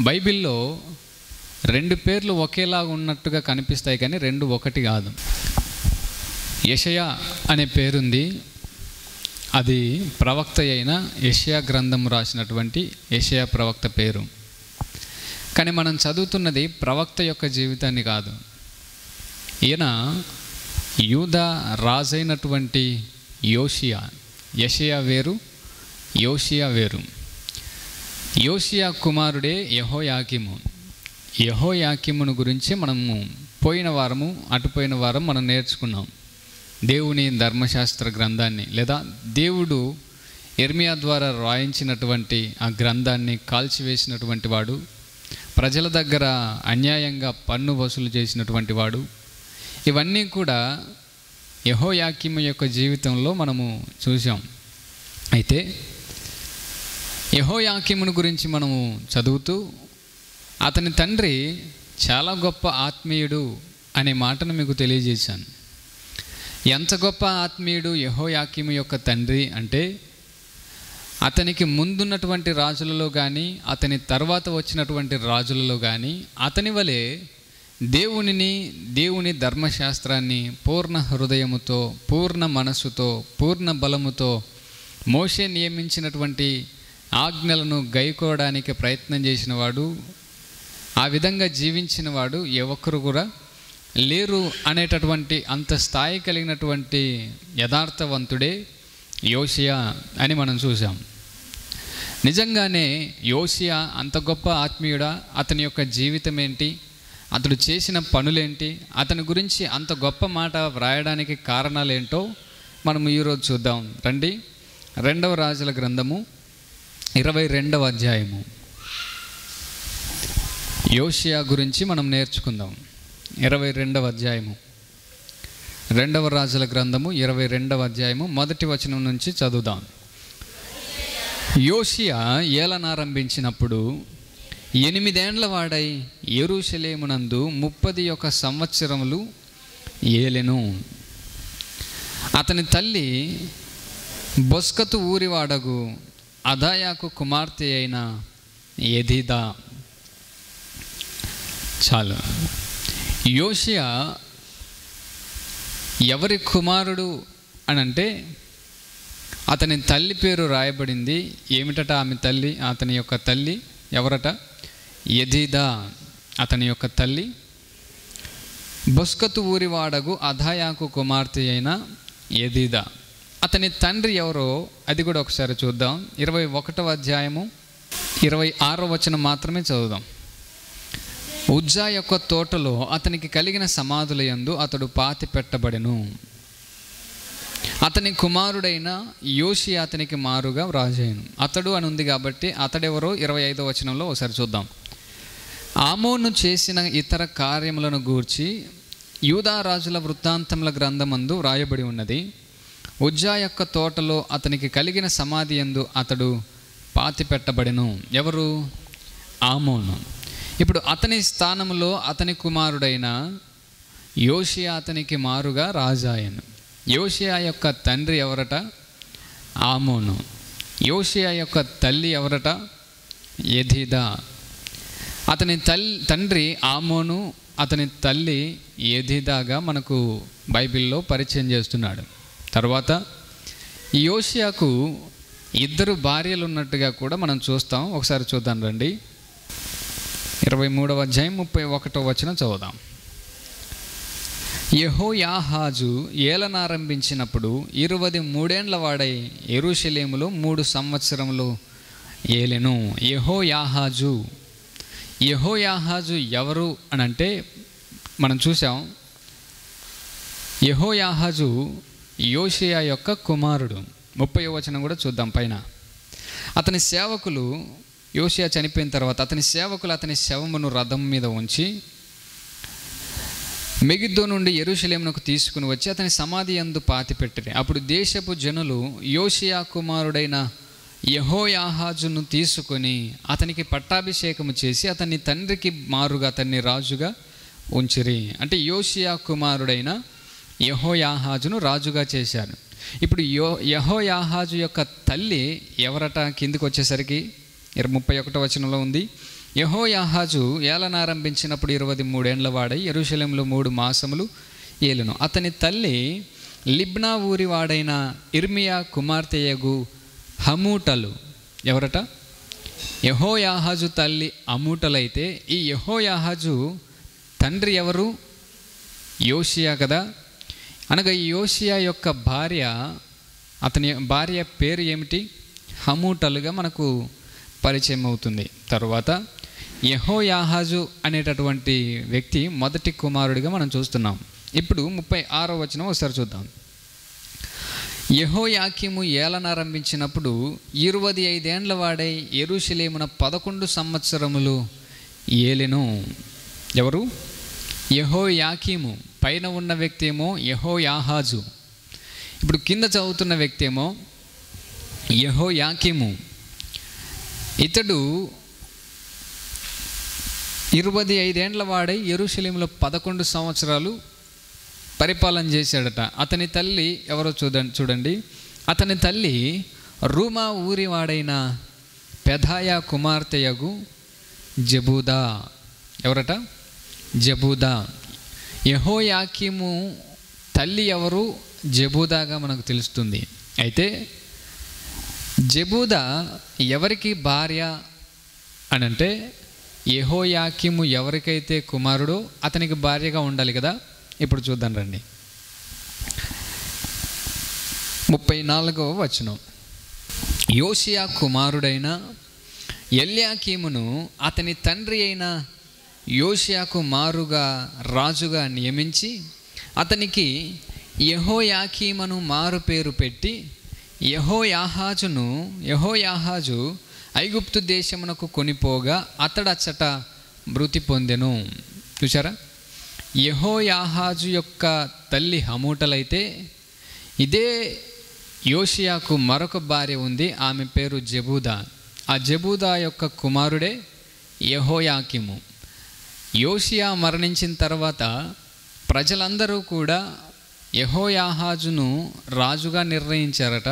బైబిల్లో రెండు పేర్లు ఒకేలాగా ఉన్నట్టుగా కనిపిస్తాయి, కానీ రెండు ఒకటి కాదు. యెషయా అనే పేరుంది, అది ప్రవక్త అయిన యెషయా గ్రంథం రాసినటువంటి యెషయా ప్రవక్త పేరు. కానీ మనం చదువుతున్నది ప్రవక్త యొక్క జీవితాన్ని కాదు. ఈయన యూదా రాజైనటువంటి యోషియా. యెషయా వేరు, యోషియా వేరు. యోషియా కుమారుడే యెహోయాకీము. యెహోయాకీమును గురించి మనము పోయిన వారం మనం నేర్చుకున్నాం. దేవుని ధర్మశాస్త్ర గ్రంథాన్ని, లేదా దేవుడు యెర్మియా ద్వారా రాయించినటువంటి ఆ గ్రంథాన్ని కాల్చివేసినటువంటి వాడు, ప్రజల దగ్గర అన్యాయంగా పన్ను వసూలు చేసినటువంటి వాడు. ఇవన్నీ కూడా యెహోయాకీము యొక్క జీవితంలో మనము చూసాం. అయితే యెహోయాకీమును గురించి మనము చదువుతూ అతని తండ్రి చాలా గొప్ప ఆత్మీయుడు అనే మాటను మీకు తెలియజేశాను. ఎంత గొప్ప ఆత్మీయుడు యెహోయాకీము యొక్క తండ్రి అంటే, అతనికి ముందున్నటువంటి రాజులలో కానీ అతని తర్వాత వచ్చినటువంటి రాజులలో కానీ అతని వలె దేవుని ధర్మశాస్త్రాన్ని పూర్ణ హృదయముతో, పూర్ణ మనస్సుతో, పూర్ణ బలముతో, మోషే నియమించినటువంటి ఆజ్ఞలను గైకోవడానికి ప్రయత్నం చేసినవాడు, ఆ విధంగా జీవించినవాడు ఒక్కరు కూడా లేరు అనేటటువంటి అంత స్థాయి కలిగినటువంటి యథార్థవంతుడే యోషియా అని మనం చూసాం. నిజంగానే యోషియా అంత గొప్ప ఆత్మీయుడా? అతని యొక్క జీవితం ఏంటి, అతడు చేసిన పనులేంటి, అతని గురించి అంత గొప్ప మాట వ్రాయడానికి కారణాలేంటో మనం ఈరోజు చూద్దాం. రండి, 2వ రాజుల గ్రంథము 22వ అధ్యాయము. యోషియా గురించి మనం నేర్చుకుందాం. 22వ అధ్యాయము, 2వ రాజుల గ్రంథము 22వ అధ్యాయము 1వ వచనం నుంచి చదువుదాం. యోషియా ఏలనారంభించినప్పుడు 8 ఏండ్ల వాడై యెరూషలేమునందు 31 సంవత్సరములు ఏలెను. అతని తల్లి బొస్కతు ఊరివాడగు అదాయాకు కుమార్తె అయిన యెదీదా. చాలు. యోషియా ఎవరి కుమారుడు అని అంటే, అతని తల్లి పేరు రాయబడింది. ఏమిటట ఆమె తల్లి? అతని యొక్క తల్లి ఎవరట? యెదీదా. అతని యొక్క తల్లి బొస్కతు ఊరివాడగు అదాయాకు కుమార్తె అయిన యెదీదా. అతని తండ్రి ఎవరో అది కూడా ఒకసారి చూద్దాం. 21వ అధ్యాయము 26వ వచనం మాత్రమే చదువుదాం. ఉజ్జా యొక్క తోటలో అతనికి కలిగిన సమాధుల యందు అతడు పాతి పెట్టబడెను. అతని కుమారుడైన యోషియా అతనికి మారుగా రాజైను. అతడు అని ఉంది కాబట్టి అతడెవరో 25వ వచనంలో ఒకసారి చూద్దాం. ఆమోను చేసిన ఇతర కార్యములను గూర్చి యూదా రాజుల వృత్తాంతముల గ్రంథమందు వ్రాయబడి ఉన్నది. ఉజ్జా యొక్క తోటలో అతనికి కలిగిన సమాధి యందు అతడు పాతి పెట్టబడెను. ఎవరు? ఆమోను. ఇప్పుడు అతని స్థానంలో అతని కుమారుడైన యోషియా అతనికి మారుగా రాజాయను. యోషియా యొక్క తండ్రి ఎవరట? ఆమోను. యోషియా యొక్క తల్లి ఎవరట? యెదీదా. అతని తండ్రి ఆమోను, అతని తల్లి యెదీదాగా మనకు బైబిల్లో పరిచయం చేస్తున్నాడు. తర్వాత యోషియాకు 2 భార్యలు ఉన్నట్టుగా కూడా మనం చూస్తాం. ఒకసారి చూద్దాం రండి. 23వ అధ్యాయం 31వ వచనం చదువుదాం. యెహోయాహాజు ఏలనారంభించినప్పుడు 23 ఏండ్ల వాడై యెరూషలేములో 3 సంవత్సరములు ఏలెను. యెహోయాహాజు ఎవరు అని అంటే మనం చూసాం. యెహోయాహాజు యోషియా యొక్క కుమారుడు. 30వ వచనం కూడా చూద్దాం పైన. అతని సేవకులు, యోషియా చనిపోయిన తర్వాత అతని సేవకులు అతని శవమును రథం మీద ఉంచి మెగిద్దో నుండి యెరూషలేమునకు తీసుకుని వచ్చి అతని సమాధి యందు పాతిపెట్టిరి. అప్పుడు దేశపు జనులు యోషియా కుమారుడైన యెహోయాహాజును తీసుకొని అతనికి పట్టాభిషేకము చేసి అతని తండ్రికి మారుగా అతన్ని రాజుగా ఉంచిరి. అంటే యోషియా కుమారుడైన యెహోయాహాజును రాజుగా చేశారు. ఇప్పుడు యెహోయాహాజు యొక్క తల్లి ఎవరట? కిందికి వచ్చేసరికి 31వ వచనంలో ఉంది. యెహోయాహాజు ఏలనారంభించినప్పుడు 23 ఏండ్ల వాడై యెరూషలేములో 3 మాసములు ఏలును. అతని తల్లి లిబ్నా ఊరి వాడైన ఇర్మియా కుమార్తెయగు హమూటలు. ఎవరట? యెహోయాహాజు తల్లి అమూటలైతే ఈ యెహోయాహాజు తండ్రి ఎవరు? యోషియా కదా. అనగా ఈ యోషియా యొక్క భార్య, అతని భార్య పేరు ఏమిటి? హమూటలుగా మనకు పరిచయం అవుతుంది. తరువాత యెహోయాహాజు అనేటటువంటి వ్యక్తి మొదటి కుమారుడిగా మనం చూస్తున్నాం. ఇప్పుడు 36వ వచనం ఒకసారి చూద్దాం. యెహోయాకీము ఏలనారంభించినప్పుడు 25 ఏండ్ల వాడై యెరూషలేమున 11 సంవత్సరములు ఏలెను. ఎవరు? యెహోయాకీము. పైన ఉన్న వ్యక్తి ఏమో యెహోయాహాజు. ఇప్పుడు కింద చదువుతున్న వ్యక్తి ఏమో యెహోయాకీము. ఇతడు 25 ఏండ్ల వాడై యెరూషలేములో 11 సంవత్సరాలు పరిపాలన చేశాడట. అతని తల్లి ఎవరో చూడండి. అతని తల్లి రూమా ఊరి వాడైన పెదాయా కుమార్తెయగు జబూదా. ఎవరట? జబూదా. యెహోయాకీము తల్లి ఎవరు? జబూదాగా మనకు తెలుస్తుంది. అయితే జబూదా ఎవరికి భార్య అనంటే యెహోయాకీము ఎవరికైతే కుమారుడో అతనికి భార్యగా ఉండాలి కదా. ఇప్పుడు చూద్దాం రండి. 34వ వచనం. యోషియా కుమారుడైన ఎల్యాకీమును అతని తండ్రి అయిన యోషియాకు మారుగా రాజుగా నియమించి అతనికి యెహోయాకీమును మారు పేరు పెట్టి యెహోయాహాజు ఐగుప్తు దేశమునకు కొనిపోగా అతడచ్చట మృతి పొందెను. చూసారా? యెహోయాహాజు యొక్క తల్లి హమూటలైతే ఇదే యోషియాకు మరొక భార్య ఉంది. ఆమె పేరు జబూదా. ఆ జబూదా యొక్క కుమారుడే యెహోయాకీము. యోషియా మరణించిన తర్వాత ప్రజలందరూ కూడా యెహోయాహాజును రాజుగా నిర్ణయించారట.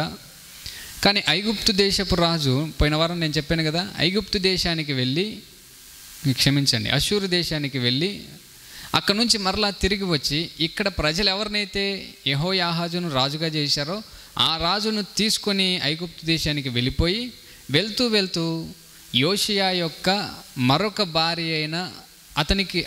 కానీ ఐగుప్తు దేశపు రాజు, పోయిన వారం నేను చెప్పాను కదా, ఐగుప్తు దేశానికి వెళ్ళి, క్షమించండి, అష్షూరు దేశానికి వెళ్ళి అక్కడ నుంచి మరలా తిరిగి వచ్చి ఇక్కడ ప్రజలు ఎవరినైతే యెహోయాహాజును రాజుగా చేశారో ఆ రాజును తీసుకొని ఐగుప్తు దేశానికి వెళ్ళిపోయి వెళ్తూ యోషియా యొక్క మరొక భార్య అయిన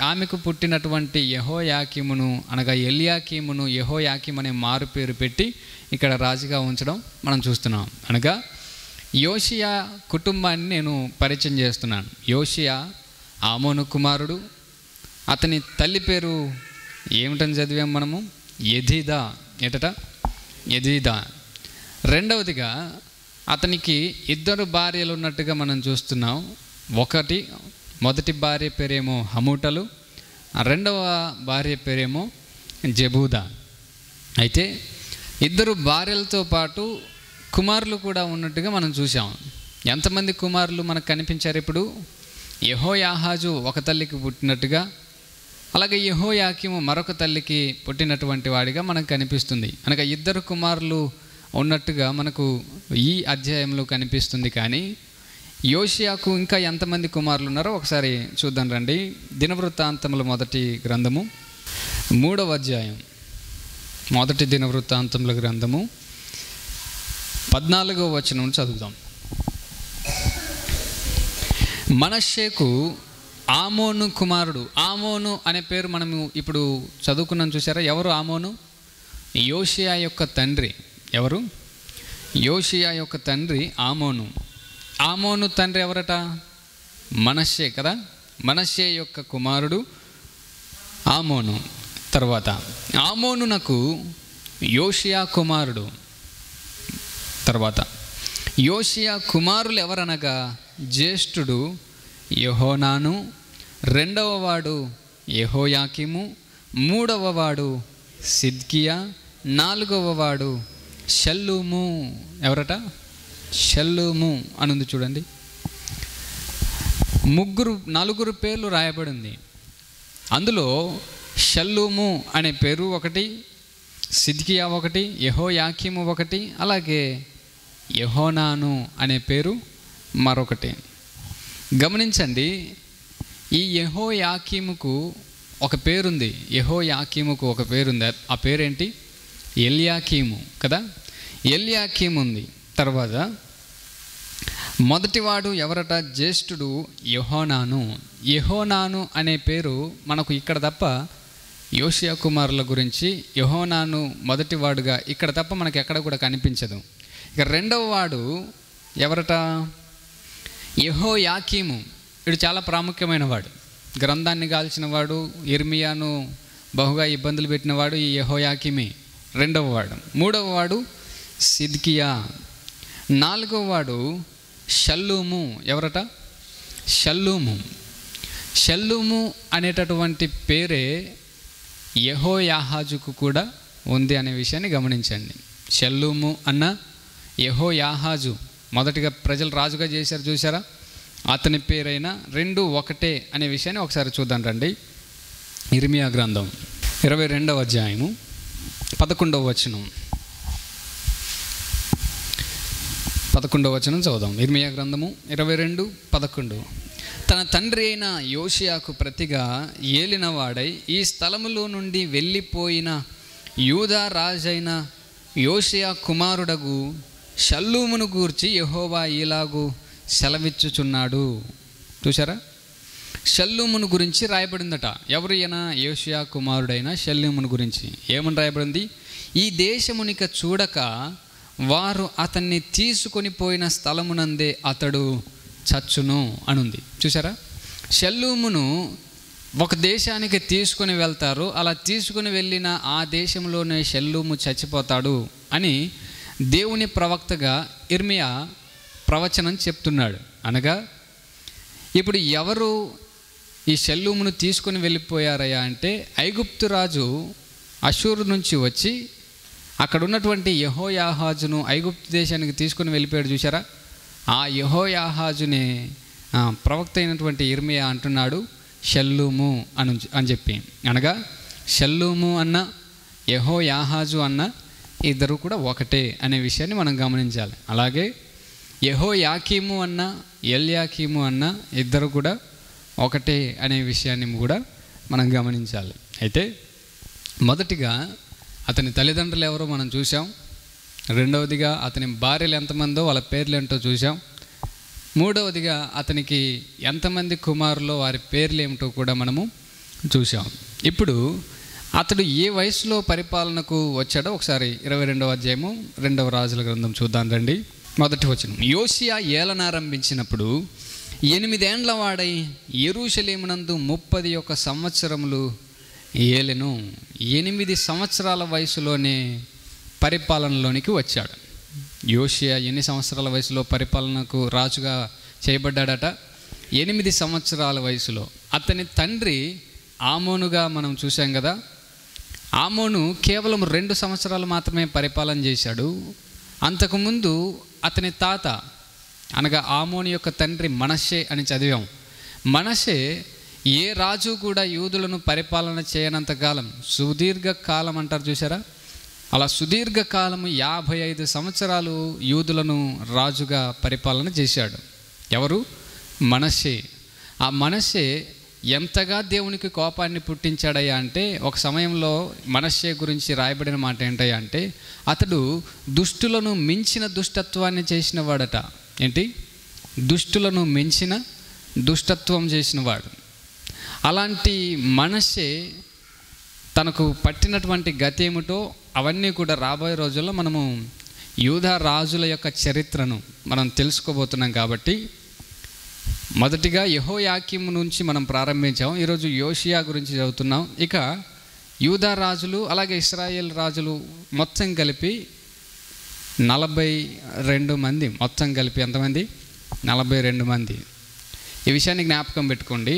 ఆమెకు పుట్టినటువంటి యెహోయాకీమును అనగా ఎల్యాకీమును యెహోయాకీము అనే మారు పేరు పెట్టి ఇక్కడ రాజుగా ఉంచడం మనం చూస్తున్నాం. అనగా యోషియా కుటుంబాన్ని నేను పరిచయం చేస్తున్నాను. యోషియా ఆమోను కుమారుడు. అతని తల్లి పేరు ఏమిటని చదివాం మనము? యెదీదా. ఏటట? యెదీదా. రెండవదిగా అతనికి 2 భార్యలు ఉన్నట్టుగా మనం చూస్తున్నాం. మొదటి భార్య పేరేమో హమూటలు, రెండవ భార్య పేరేమో జబూదా. అయితే 2 భార్యలతో పాటు కుమారులు కూడా ఉన్నట్టుగా మనం చూసాం. ఎంతమంది కుమారులు మనకు కనిపించారు ఇప్పుడు? యెహోయాహాజు ఒక తల్లికి పుట్టినట్టుగా, అలాగే యెహోయాకీము మరొక తల్లికి పుట్టినటువంటి వాడిగా మనకు కనిపిస్తుంది. అనగా 2 కుమారులు ఉన్నట్టుగా మనకు ఈ అధ్యాయంలో కనిపిస్తుంది. కానీ యోషియాకు ఇంకా ఎంతమంది కుమారులు ఉన్నారో ఒకసారి చూద్దాం రండి. దినవృత్తాంతముల మొదటి గ్రంథము 3వ అధ్యాయం. మొదటి దినవృత్తాంతముల గ్రంథము 14వ వచనం చదువుదాం. మనష్షేకు ఆమోను కుమారుడు. ఆమోను అనే పేరు మనము ఇప్పుడు చదువుకున్నాం. చూసారా? ఎవరు ఆమోను? యోషియా యొక్క తండ్రి. ఎవరు? యోషియా యొక్క తండ్రి ఆమోను. ఆమోను తండ్రి ఎవరట? మనష్షే కదా. మనష్షే యొక్క కుమారుడు ఆమోను. తర్వాత ఆమోనునకు యోషియా కుమారుడు. తర్వాత యోషియా కుమారులు ఎవరనగా జ్యేష్ఠుడు యెహోనాను, రెండవ వాడు యెహోయాకీము, మూడవ వాడు సిద్కియా, నాలుగవ వాడు షల్లూము. ఎవరట? షల్లూము అనుంది చూడండి. 4 పేర్లు రాయబడింది. అందులో షల్లూము అనే పేరు ఒకటి, సిద్కియా ఒకటి, యెహోయాకీము ఒకటి, అలాగే యెహోనాను అనే పేరు మరొకటి. గమనించండి, ఈ యెహోయాకీముకు ఒక పేరుంది. యెహోయాకీముకు ఒక పేరుంది. ఆ పేరేంటి? ఎల్యాకీము కదా. ఎల్యాకీము ఉంది. తర్వాత మొదటివాడు ఎవరట? జ్యేష్ఠుడు యెహోనాను. యెహోనాను అనే పేరు మనకు ఇక్కడ తప్ప యోషియా కుమారుల గురించి యెహోనాను మొదటివాడుగా ఇక్కడ తప్ప మనకి ఎక్కడ కూడా కనిపించదు. ఇక రెండవ వాడు ఎవరట? యెహోయాకీము. వీడు చాలా ప్రాముఖ్యమైన వాడు. గ్రంథాన్ని కాల్చిన వాడు, ఇర్మియాను బహుగా ఇబ్బందులు పెట్టినవాడు ఈ యెహోయాకీమే రెండవ వాడు. మూడవ వాడు సిద్కియా. నాలుగవ వాడు షల్లూము. ఎవరట? షల్లూము. షల్లూము అనేటటువంటి పేరే యెహోయాహాజుకు కూడా ఉంది అనే విషయాన్ని గమనించండి. షల్లూము అన్న యెహోయాహాజు మొదటిగా ప్రజలు రాజుగా చేశారు చూసారా, అతని పేరైనా రెండు ఒకటే అనే విషయాన్ని ఒకసారి చూద్దాం రండి. ఇర్మియా గ్రంథం 22వ అధ్యాయము 11వ వచనం. 11వ వచనం చదువుదాం. ఇర్మియా గ్రంథము 22:11. తన తండ్రి అయిన యోషియాకు ప్రతిగా ఏలినవాడై ఈ స్థలములో నుండి వెళ్ళిపోయిన యూదా రాజైన యోషియా కుమారుడగు షల్లూమును గూర్చి యెహోవా ఇలాగు సెలవిచ్చుచున్నాడు. చూసారా, షల్లూమును గురించి రాయబడిందట. ఎవరు ఈయన? యోషియా కుమారుడైన షల్లూమును గురించి ఏమని రాయబడింది? ఈ దేశమునిక చూడక వారు అతన్ని తీసుకొని పోయిన స్థలమునందే అతడు చచ్చును అనుంది. చూసారా, షల్లూమును ఒక దేశానికి తీసుకొని వెళ్తారు. అలా తీసుకుని వెళ్ళిన ఆ దేశంలోనే షల్లూము చచ్చిపోతాడు అని దేవుని ప్రవక్తగా ఇర్మియా ప్రవచనం చెప్తున్నాడు. అనగా ఇప్పుడు ఎవరు ఈ షల్లూమును తీసుకొని వెళ్ళిపోయారయ్యా అంటే, ఐగుప్తు రాజు అషూరు నుంచి వచ్చి అక్కడ ఉన్నటువంటి యెహోయాహాజును ఐగుప్తు దేశానికి తీసుకొని వెళ్ళిపోయాడు. చూసారా, ఆ యెహోయాహాజునే ప్రవక్త అయినటువంటి ఇర్మియా అంటున్నాడు షల్లూము అని చెప్పి. అనగా షల్లూము అన్న యెహోయాహాజు అన్న ఇద్దరు కూడా ఒకటే అనే విషయాన్ని మనం గమనించాలి. అలాగే యెహోయాకీము అన్న ఎల్యాకీము అన్న ఇద్దరు కూడా ఒకటే అనే విషయాన్ని కూడా మనం గమనించాలి. అయితే మొదటిగా అతని తల్లిదండ్రులు ఎవరో మనం చూసాం. రెండవదిగా అతని భార్యలు ఎంతమందో వాళ్ళ పేర్లు ఏంటో చూసాం. మూడవదిగా అతనికి ఎంతమంది కుమారులో వారి పేర్లు ఏమిటో కూడా మనము చూసాం. ఇప్పుడు అతడు ఏ వయసులో పరిపాలనకు వచ్చాడో ఒకసారి 22వ అధ్యాయము 2వ రాజుల గ్రంథం చూద్దాం రండి. మొదటి వచనం. యోషియా ఏలనారంభించినప్పుడు 8 ఏండ్ల వాడై యెరూషలేమునందు 31 సంవత్సరములు ఏలెను. 8 సంవత్సరాల వయసులోనే పరిపాలనలోనికి వచ్చాడు. యోషియా ఎన్ని సంవత్సరాల వయసులో పరిపాలనకు రాజుగా చేయబడ్డాడట? 8 సంవత్సరాల వయసులో. అతని తండ్రి ఆమోనుగా మనం చూసాం కదా. ఆమోను కేవలం 2 సంవత్సరాలు మాత్రమే పరిపాలన చేశాడు. అంతకుముందు అతని తాత అనగా ఆమోను యొక్క తండ్రి మనష్షే అని చదివాం. మనష్షే ఏ రాజు కూడా యూదులను పరిపాలన చేయనంతకాలం, సుదీర్ఘకాలం అంటారు చూసారా, అలా సుదీర్ఘకాలము 55 సంవత్సరాలు యూదులను రాజుగా పరిపాలన చేశాడు. ఎవరు? మనష్షే. ఆ మనష్షే ఎంతగా దేవునికి కోపాన్ని పుట్టించాడయ్యా అంటే, ఒక సమయంలో మనష్షే గురించి రాయబడిన మాట ఏంటయ్యా అంటే, అతడు దుష్టులను మించిన దుష్టత్వాన్ని చేసిన వాడట. ఏంటి? దుష్టులను మించిన దుష్టత్వం చేసినవాడు. అలాంటి మనష్షే తనకు పట్టినటువంటి గతి ఏమిటో అవన్నీ కూడా రాబోయే రోజుల్లో మనము యూదా రాజుల యొక్క చరిత్రను మనం తెలుసుకోబోతున్నాం. కాబట్టి మొదటిగా యెహోయాకీము నుంచి మనం ప్రారంభించాం. ఈరోజు యోషియా గురించి చదువుతున్నాం. ఇక యూదా రాజులు అలాగే ఇశ్రాయేల్ రాజులు మొత్తం కలిపి 42 మంది. మొత్తం కలిపి ఎంతమంది? 42 మంది. ఈ విషయాన్ని జ్ఞాపకం పెట్టుకోండి.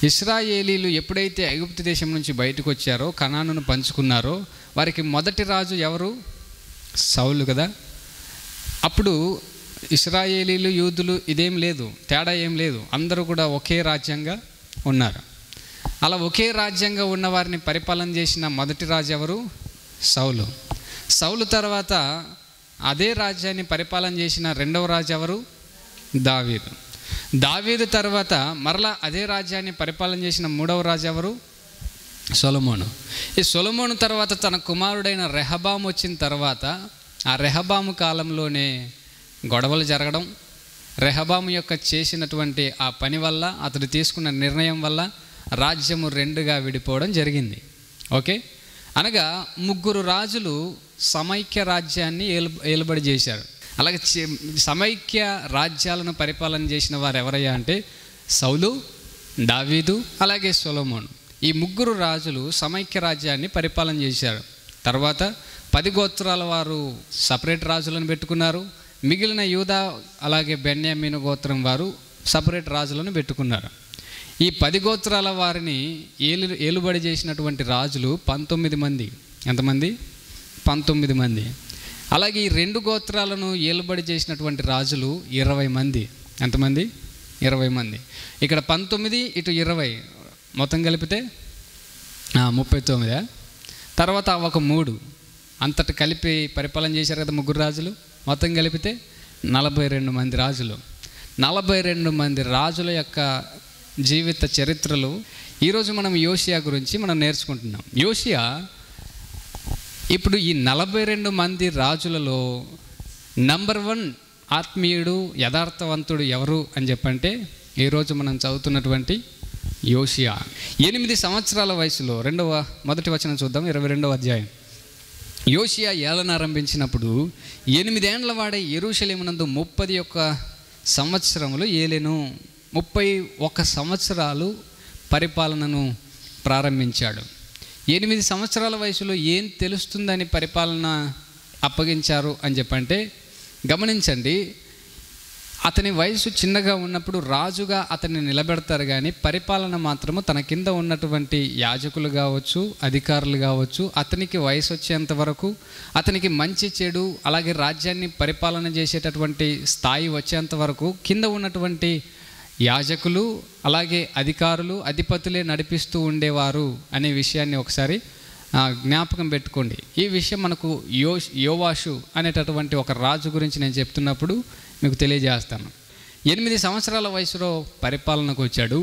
ఇశ్రాయేలీలు ఎప్పుడైతే ఐగుప్తు దేశం నుంచి బయటకు వచ్చారో, కనానును పంచుకున్నారో, వారికి మొదటి రాజు ఎవరు? సౌలు కదా. అప్పుడు ఇశ్రాయేలీలు యూదులు ఇదేం లేదు, తేడా ఏం లేదు, అందరూ కూడా ఒకే రాజ్యంగా ఉన్నారు. అలా ఒకే రాజ్యంగా ఉన్న వారిని పరిపాలన చేసిన మొదటి రాజు ఎవరు? సౌలు. సౌలు తర్వాత అదే రాజ్యాన్ని పరిపాలన చేసిన రెండవ రాజు ఎవరు? దావీదు. దావీదు తర్వాత మరలా అదే రాజ్యాన్ని పరిపాలన చేసిన మూడవ రాజు ఎవరు? సొలొమోను. ఈ సొలొమోను తర్వాత తన కుమారుడైన రెహబాము వచ్చిన తర్వాత ఆ రెహబాము కాలంలోనే గొడవలు జరగడం, రెహబాము యొక్క చేసినటువంటి ఆ పని వల్ల, అతడు తీసుకున్న నిర్ణయం వల్ల రాజ్యము రెండుగా విడిపోవడం జరిగింది. ఓకే, అనగా ముగ్గురు రాజులు సమైక్య రాజ్యాన్ని ఏలుబడి చేశారు. అలాగే సమైక్య రాజ్యాలను పరిపాలన చేసిన వారు ఎవరయ్యా అంటే సౌలు, దావీదు, అలాగే సొలొమోను. ఈ ముగ్గురు రాజులు సమైక్య రాజ్యాన్ని పరిపాలన చేశారు. తర్వాత 10 గోత్రాల వారు సపరేట్ రాజులను పెట్టుకున్నారు. మిగిలిన యూదా అలాగే బెన్యామీను గోత్రం వారు సపరేట్ రాజులను పెట్టుకున్నారు. ఈ 10 గోత్రాల వారిని ఏలుబడి చేసినటువంటి రాజులు 19 మంది. ఎంతమంది? 19 మంది. అలాగే ఈ 2 గోత్రాలను ఏలుబడి చేసినటువంటి రాజులు 20 మంది. ఎంతమంది? 20 మంది. ఇక్కడ 19 ఇటు 20 మొత్తం కలిపితే 39. తర్వాత ఒక 3 అంతటి కలిపి పరిపాలన చేశారు కదా ముగ్గురు రాజులు. మొత్తం కలిపితే 42 మంది రాజులు. 42 మంది రాజుల యొక్క జీవిత చరిత్రలు ఈరోజు మనం యోషియా గురించి మనం నేర్చుకుంటున్నాం. యోషియా ఇప్పుడు ఈ 42 మంది రాజులలో నంబర్ 1 ఆత్మీయుడు, యథార్థవంతుడు ఎవరు అని చెప్పంటే ఈరోజు మనం చదువుతున్నటువంటి యోషియా. 8 సంవత్సరాల వయసులో మొదటి వచనం చూద్దాం, 22వ అధ్యాయం. యోషియా ఏలన ఆరంభించినప్పుడు 8 ఏండ్ల వాడే యెరూషలేమునందు 31 సంవత్సరములు ఏలెను. 31 సంవత్సరాలు పరిపాలనను ప్రారంభించాడు. 8 సంవత్సరాల వయసులో ఏం తెలుస్తుందని పరిపాలన అప్పగించారు అని చెప్పంటే గమనించండి, అతని వయసు చిన్నగా ఉన్నప్పుడు రాజుగా అతన్ని నిలబెడతారు, కానీ పరిపాలన మాత్రము తన కింద ఉన్నటువంటి యాజకులు కావచ్చు, అధికారులు కావచ్చు, అతనికి వయసు వచ్చేంత వరకు, అతనికి మంచి చెడు అలాగే రాజ్యాన్ని పరిపాలన చేసేటటువంటి స్థాయి వచ్చేంత వరకు కింద ఉన్నటువంటి యాజకులు అలాగే అధికారులు, అధిపతులే నడిపిస్తూ ఉండేవారు అనే విషయాన్ని ఒకసారి జ్ఞాపకం పెట్టుకోండి. ఈ విషయం మనకు యోవాషు అనేటటువంటి ఒక రాజు గురించి నేను చెప్తున్నప్పుడు మీకు తెలియజేస్తాను. 8 సంవత్సరాల వయసులో పరిపాలనకు వచ్చాడు.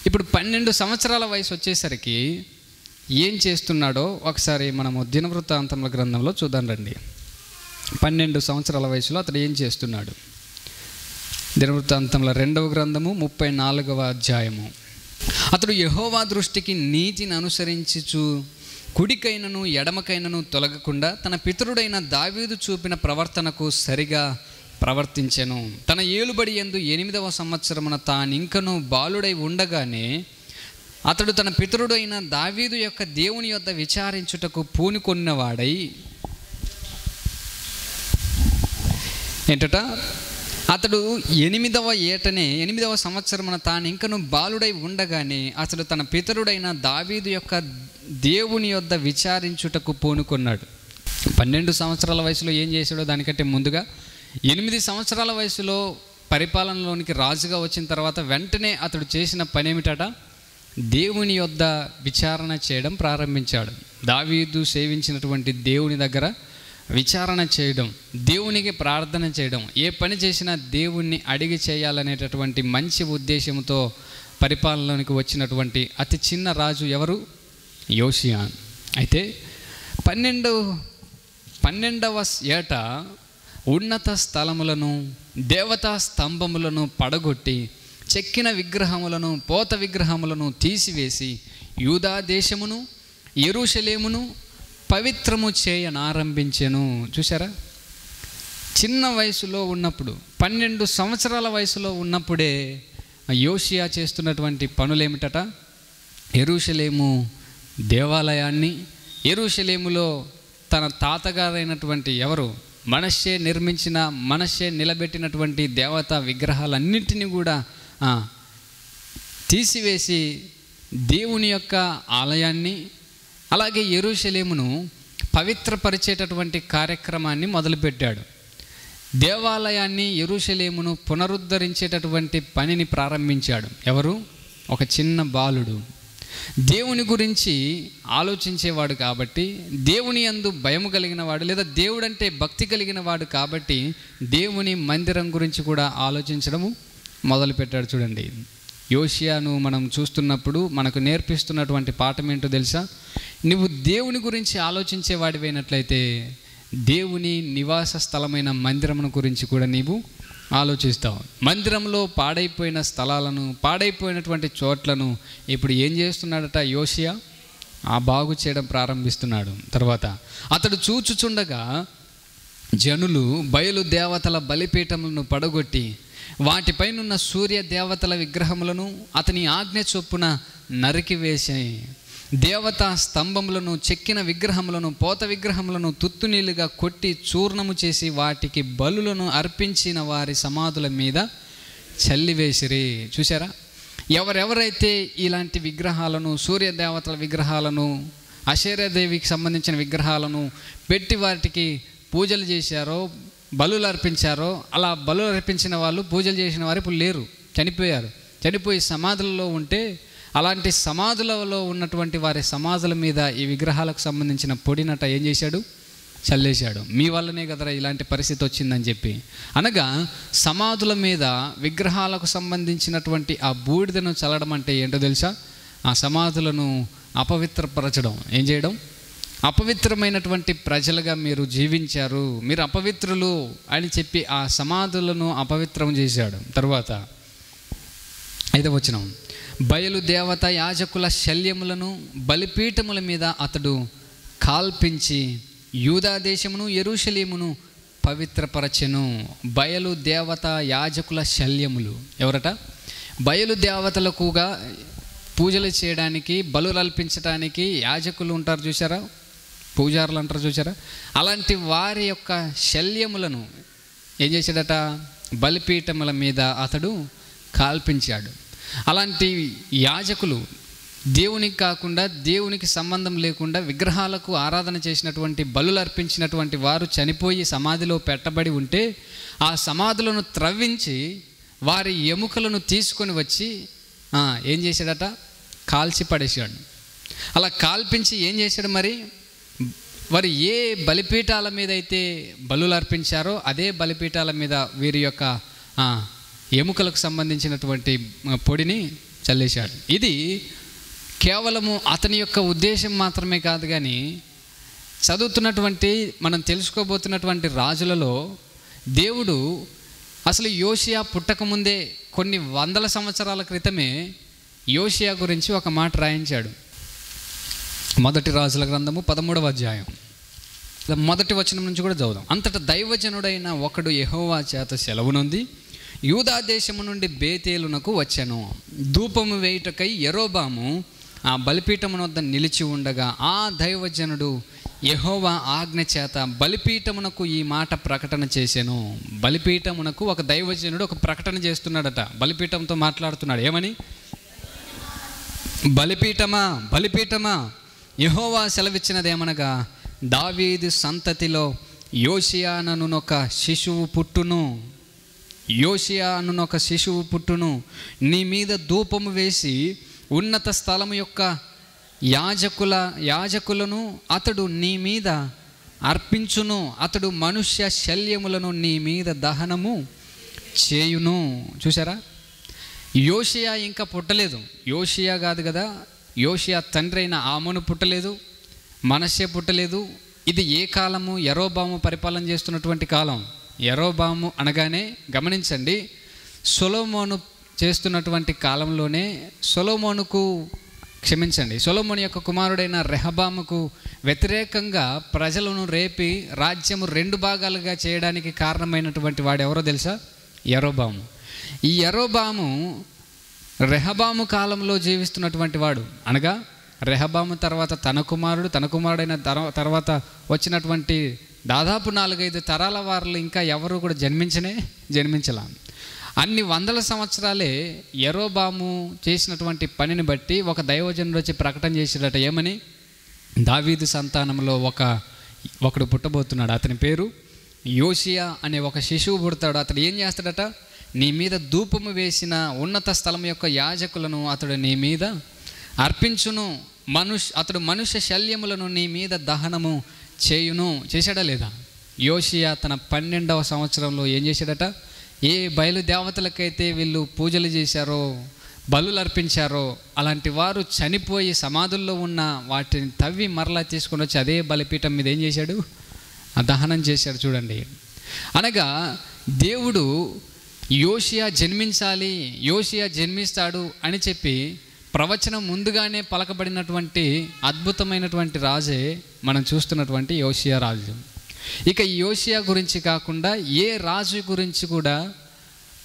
ఇప్పుడు 12 సంవత్సరాల వయసు వచ్చేసరికి ఏం చేస్తున్నాడో ఒకసారి మనము దినవృత్తాంతముల గ్రంథంలో చూద్దాం రండి. 12 సంవత్సరాల వయసులో అతడు ఏం చేస్తున్నాడు? దినవృత్తాంతముల 2వ గ్రంథము 34వ అధ్యాయము. అతడు యెహోవా దృష్టికి నీతిని అనుసరించుచు కుడికైనను ఎడమకైనను తొలగకుండా తన పితరుడైన దావీదు చూపిన ప్రవర్తనకు సరిగా ప్రవర్తించెను. తన ఏలుబడి యందు 8వ సంవత్సరమున తానింకను బాలుడై ఉండగానే అతడు తన పితరుడైన దావీదు యొక్క దేవుని యొద్ద విచారించుటకు పూనుకొన్నవాడై ఏంటట, అతడు 8వ సంవత్సరమున తానింకను బాలుడై ఉండగానే అతడు తన పితరుడైన దావీదు యొక్క దేవుని యొద్ద విచారించుటకు పూనుకున్నాడు. 12 సంవత్సరాల వయసులో ఏం చేశాడో దానికంటే ముందుగా 8 సంవత్సరాల వయసులో పరిపాలనలోనికి రాజుగా వచ్చిన తర్వాత వెంటనే అతడు చేసిన పని ఏమిటట? దేవుని యొద్ద విచారణ చేయడం ప్రారంభించాడు. దావీదు సేవించినటువంటి దేవుని దగ్గర విచారణ చేయడం, దేవునికి ప్రార్థన చేయడం, ఏ పని చేసినా దేవుణ్ణి అడిగి చేయాలనేటటువంటి మంచి ఉద్దేశంతో పరిపాలనలోనికి వచ్చినటువంటి అతి చిన్న రాజు ఎవరు? యోషియా. అయితే 12వ ఏట ఉన్నత స్థలములను, దేవతా స్తంభములను పడగొట్టి చెక్కిన విగ్రహములను, పోత విగ్రహములను తీసివేసి యూదా దేశమును యెరూషలేమును పవిత్రము చేయనారంభించెను. చూసారా, చిన్న వయసులో ఉన్నప్పుడు 12 సంవత్సరాల వయసులో ఉన్నప్పుడే యోషియా చేస్తున్నటువంటి పనులేమిటట? యెరూషలేము దేవాలయాన్ని, యెరూషలేములో తన తాతగారైనటువంటి ఎవరు మనష్షే నిలబెట్టినటువంటి దేవతా విగ్రహాలన్నింటినీ కూడా తీసివేసి దేవుని యొక్క ఆలయాన్ని అలాగే యెరూషలేమును పవిత్రపరిచేటటువంటి కార్యక్రమాన్ని మొదలుపెట్టాడు. దేవాలయాన్ని, యెరూషలేమును పునరుద్ధరించేటటువంటి పనిని ప్రారంభించాడు. ఎవరు? ఒక చిన్న బాలుడు. దేవుని గురించి ఆలోచించేవాడు కాబట్టి, దేవుని యందు భయము కలిగిన వాడు, లేదా దేవుడంటే భక్తి కలిగిన వాడు కాబట్టి దేవుని మందిరం గురించి కూడా ఆలోచించడము మొదలుపెట్టాడు. చూడండి, యోషియాను మనం చూస్తున్నప్పుడు మనకు నేర్పిస్తున్నటువంటి పాఠం ఏంటో తెలుసా? నువ్వు దేవుని గురించి ఆలోచించేవాడివైనట్లయితే దేవుని నివాస స్థలమైన మందిరమును గురించి కూడా నీవు ఆలోచిస్తావు. మందిరంలో పాడైపోయిన స్థలాలను, పాడైపోయినటువంటి చోట్లను ఇప్పుడు ఏం చేస్తున్నాడట యోషియా? బాగు చేయడం ప్రారంభిస్తున్నాడు. తర్వాత అతడు చూచుచుండగా జనులు బయలు దేవతల బలిపీఠములను పడగొట్టి వాటిపైనున్న సూర్య దేవతల విగ్రహములను అతని ఆజ్ఞ చొప్పున నరికివేసి దేవతా స్తంభములను, చెక్కిన విగ్రహములను, పోత విగ్రహములను తుత్తునీలుగా కొట్టి చూర్ణము చేసి వాటికి బలులను అర్పించిన వారి సమాధుల మీద చల్లివేసిరి. చూసారా? ఎవరెవరైతే ఇలాంటి విగ్రహాలను, సూర్య దేవతల విగ్రహాలను, అషేరాదేవికి సంబంధించిన విగ్రహాలను పెట్టి వాటికి పూజలు చేశారో, బలులు అర్పించారో, అలా బలులు అర్పించిన వాళ్ళు, పూజలు చేసిన వారు ఇప్పుడు లేరు, చనిపోయారు. చనిపోయి సమాధులలో ఉంటే అలాంటి సమాధులలో ఉన్నటువంటి వారి సమాధుల మీద ఈ విగ్రహాలకు సంబంధించిన పొడినట ఏం చేశాడు? చల్లేశాడు. మీ వల్లనే కదరా ఇలాంటి పరిస్థితి వచ్చిందని చెప్పి. అనగా సమాధుల మీద విగ్రహాలకు సంబంధించినటువంటి ఆ బూడిదను చల్లడం అంటే ఏంటో తెలుసా? ఆ సమాధులను అపవిత్రపరచడం. ఏం చేయడం? అపవిత్రమైనటువంటి ప్రజలుగా మీరు జీవించారు, మీరు అపవిత్రులు అని చెప్పి ఆ సమాధులను అపవిత్రం చేశాడు. తర్వాత 5వ వచనం, బయలు దేవత యాజకుల శల్యములను బలిపీఠముల మీద అతడు కాల్పించి యూదా దేశమును యెరూషలేమును పవిత్రపరచెను. బయలు దేవత యాజకుల శల్యములు ఎవరట? బయలు దేవతలకుగా పూజలు చేయడానికి, బలులు అర్పించడానికి యాజకులు ఉంటారు చూసారా, పూజారులు అంటారు చూసారా, అలాంటి వారి యొక్క శల్యములను ఏం చేశాడట? బలిపీఠముల మీద అతడు కాల్పించాడు. అలాంటి యాజకులు దేవునికి కాకుండా, దేవునికి సంబంధం లేకుండా విగ్రహాలకు ఆరాధన చేసినటువంటి, బలులు అర్పించినటువంటి వారు చనిపోయి సమాధిలో పెట్టబడి ఉంటే ఆ సమాధులను త్రవ్వించి వారి ఎముకలను తీసుకొని వచ్చి ఏం చేశాడట? కాల్చి పడేశాడు. అలా కాల్పించి ఏం చేశాడు మరి? వారు ఏ బలిపీఠాల మీద అయితే బలులు అర్పించారో అదే బలిపీఠాల మీద వీరి యొక్క ఎముకలకు సంబంధించినటువంటి పొడిని చల్లేశాడు. ఇది కేవలము అతని యొక్క ఉద్దేశం మాత్రమే కాదు, కానీ చదువుతున్నటువంటి, మనం తెలుసుకోబోతున్నటువంటి రాజులలో దేవుడు అసలు యోషియా పుట్టకముందే కొన్ని వందల సంవత్సరాల క్రితమే యోషియా గురించి ఒక మాట రాయించాడు. 1 రాజుల గ్రంథము 13వ అధ్యాయం 1వ వచనం నుంచి కూడా చదువుదాం. అంతటా దైవజనుడైన ఒకడు యెహోవా చేత సెలవునొంది యూదా దేశము నుండి బేతేలునకు వచ్చెను. ధూపము వేయుటకై యెరోబాము ఆ బలిపీఠమున వద్ద నిలిచి ఉండగా ఆ దైవజనుడు యెహోవా ఆజ్ఞ చేత బలిపీఠమునకు ఈ మాట ప్రకటన చేసెను. బలిపీఠమునకు ఒక దైవజనుడు ఒక ప్రకటన చేస్తున్నాడట. బలిపీఠంతో మాట్లాడుతున్నాడు. ఏమని? బలిపీఠమా, బలిపీఠమా, యెహోవా సెలవిచ్చినదేమనగా, దావీదు సంతతిలో యోషియా అనునొక శిశువు పుట్టును, యోషియా అనునొక శిశువు పుట్టును. నీ మీద ధూపము వేసి ఉన్నత స్థలము యొక్క యాజకులను అతడు నీ మీద అర్పించును. అతడు మనుష్య శల్యములను నీ మీద దహనము చేయును. చూసారా? యోషియా ఇంకా పుట్టలేదు. యోషియా కాదు కదా, యోషియా తండ్రి అయిన ఆమోను పుట్టలేదు, మనష్షే పుట్టలేదు. ఇది ఏ కాలము? యెరోబాము పరిపాలన చేస్తున్నటువంటి కాలం. యెరోబాము అనగానే గమనించండి, సొలొమోను చేస్తున్నటువంటి కాలంలోనే సొలొమోను యొక్క కుమారుడైన రెహబాముకు వ్యతిరేకంగా ప్రజలను రేపి రాజ్యము 2 భాగాలుగా చేయడానికి కారణమైనటువంటి వాడు ఎవరో తెలుసా? యెరోబాము. ఈ యెరోబాము రెహబాము కాలంలో జీవిస్తున్నటువంటి వాడు. అనగా రెహబాము తర్వాత తన కుమారుడైన తర్వాత వచ్చినటువంటి దాదాపు 4-5 తరాల వారు ఇంకా ఎవరు కూడా జన్మించలా. అన్ని వందల సంవత్సరాలే యెరోబాము చేసినటువంటి పనిని బట్టి ఒక దైవజనుడు వచ్చి ప్రకటన చేశాడట. ఏమని? దావీదు సంతానంలో ఒకడు పుట్టబోతున్నాడు. అతని పేరు యోషియా అనే ఒక శిశువు పుడతాడు. అతడు ఏం చేస్తాడట? నీ మీద ధూపము వేసిన ఉన్నత స్థలం యొక్క యాజకులను అతడు నీ మీద అర్పించును. అతడు మనుష్య శల్యములను నీ మీద దహనము చేయును. చేశాడా లేదా? యోషియా తన 12వ సంవత్సరంలో ఏం చేశాడట? ఏ బయలుదేవతలకైతే వీళ్ళు పూజలు చేశారో, బలులు అర్పించారో, అలాంటి వారు చనిపోయి సమాధుల్లో ఉన్న వాటిని తవ్వి మరలా తీసుకొని వచ్చి అదే బలిపీఠం మీద ఏం చేశాడు? దహనం చేశాడు. చూడండి, అనగా దేవుడు యోషియా జన్మించాలి, యోషియా జన్మిస్తాడు అని చెప్పి ప్రవచనం ముందుగానే పలకబడినటువంటి అద్భుతమైనటువంటి రాజే మనం చూస్తున్నటువంటి యోషియా రాజు. ఇక ఈ యోషియా గురించి కాకుండా ఏ రాజు గురించి కూడా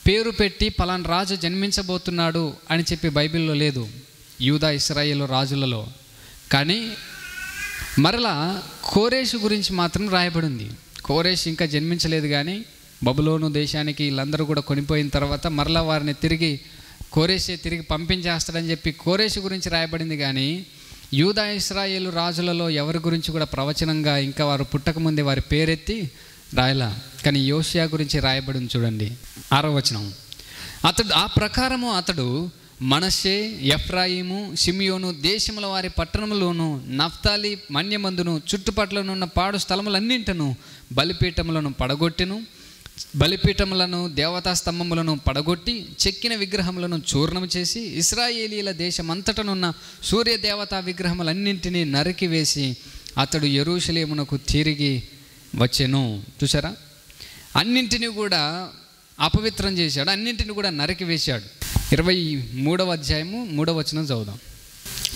పేరు పెట్టి పలానా రాజు జన్మించబోతున్నాడు అని చెప్పి బైబిల్లో లేదు, యూదా ఇశ్రాయేలు రాజులలో. కానీ మరలా కోరేషు గురించి మాత్రం రాయబడింది. కోరేషు ఇంకా జన్మించలేదు, కానీ బబులోను దేశానికి వీళ్ళందరూ కూడా కొనిపోయిన తర్వాత మరలా వారిని కోరేషే తిరిగి పంపించేస్తాడని చెప్పి కోరేషు గురించి రాయబడింది. కానీ యూదా ఇశ్రాయేలు రాజులలో ఎవరి గురించి కూడా ప్రవచనంగా ఇంకా వారు పుట్టకముందే వారి పేరెత్తి రాయలా. కానీ యోషియా గురించి రాయబడింది. చూడండి 6వ వచనం. ఆ ప్రకారము అతడు మనష్షే, ఎఫ్రాయిము, షిమియోను దేశముల వారి పట్టణములోను, నఫ్తాలి మన్యమందును చుట్టుపట్లనున్న పాడు స్థలములన్నింటను బలిపీఠములను పడగొట్టెను. బలిపీఠములను, దేవతా స్తంభములను పడగొట్టి చెక్కిన విగ్రహములను చూర్ణము చేసి ఇశ్రాయేలీల దేశమంతటనున్న సూర్య దేవతా విగ్రహములన్నింటినీ నరికివేసి అతడు యెరూషలేమునకు తిరిగి వచ్చెను. చూసారా, అన్నింటినీ కూడా అపవిత్రం చేశాడు, అన్నింటినీ కూడా నరికివేశాడు. 23వ అధ్యాయము 3వ వచనం చదువుదాం.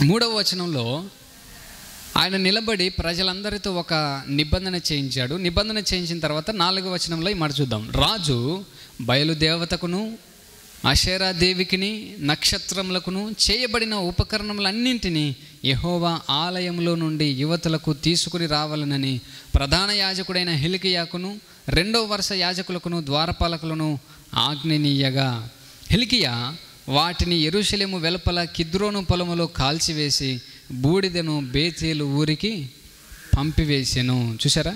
3వ వచనంలో ఆయన నిలబడి ప్రజలందరితో ఒక నిబంధన చేయించాడు. నిబంధన చేయించిన తర్వాత 4వ వచనంలో ఈ మాట చూద్దాం. రాజు బయలుదేవతకును, అషేరా దేవికిని, నక్షత్రములకును చేయబడిన ఉపకరణములన్నింటినీ యెహోవా ఆలయంలో నుండి యువతులకు తీసుకుని రావాలనని ప్రధాన యాజకుడైన హిల్కీయాకును 2వ వరుస యాజకులకును ద్వారపాలకులను ఆజ్ఞనీయగా హిల్కీయా వాటిని యెరూషలేము వెలుపల కిద్రోను పొలములో కాల్చివేసి బూడిదను బేతేలు ఊరికి పంపివేసెను. చూసారా,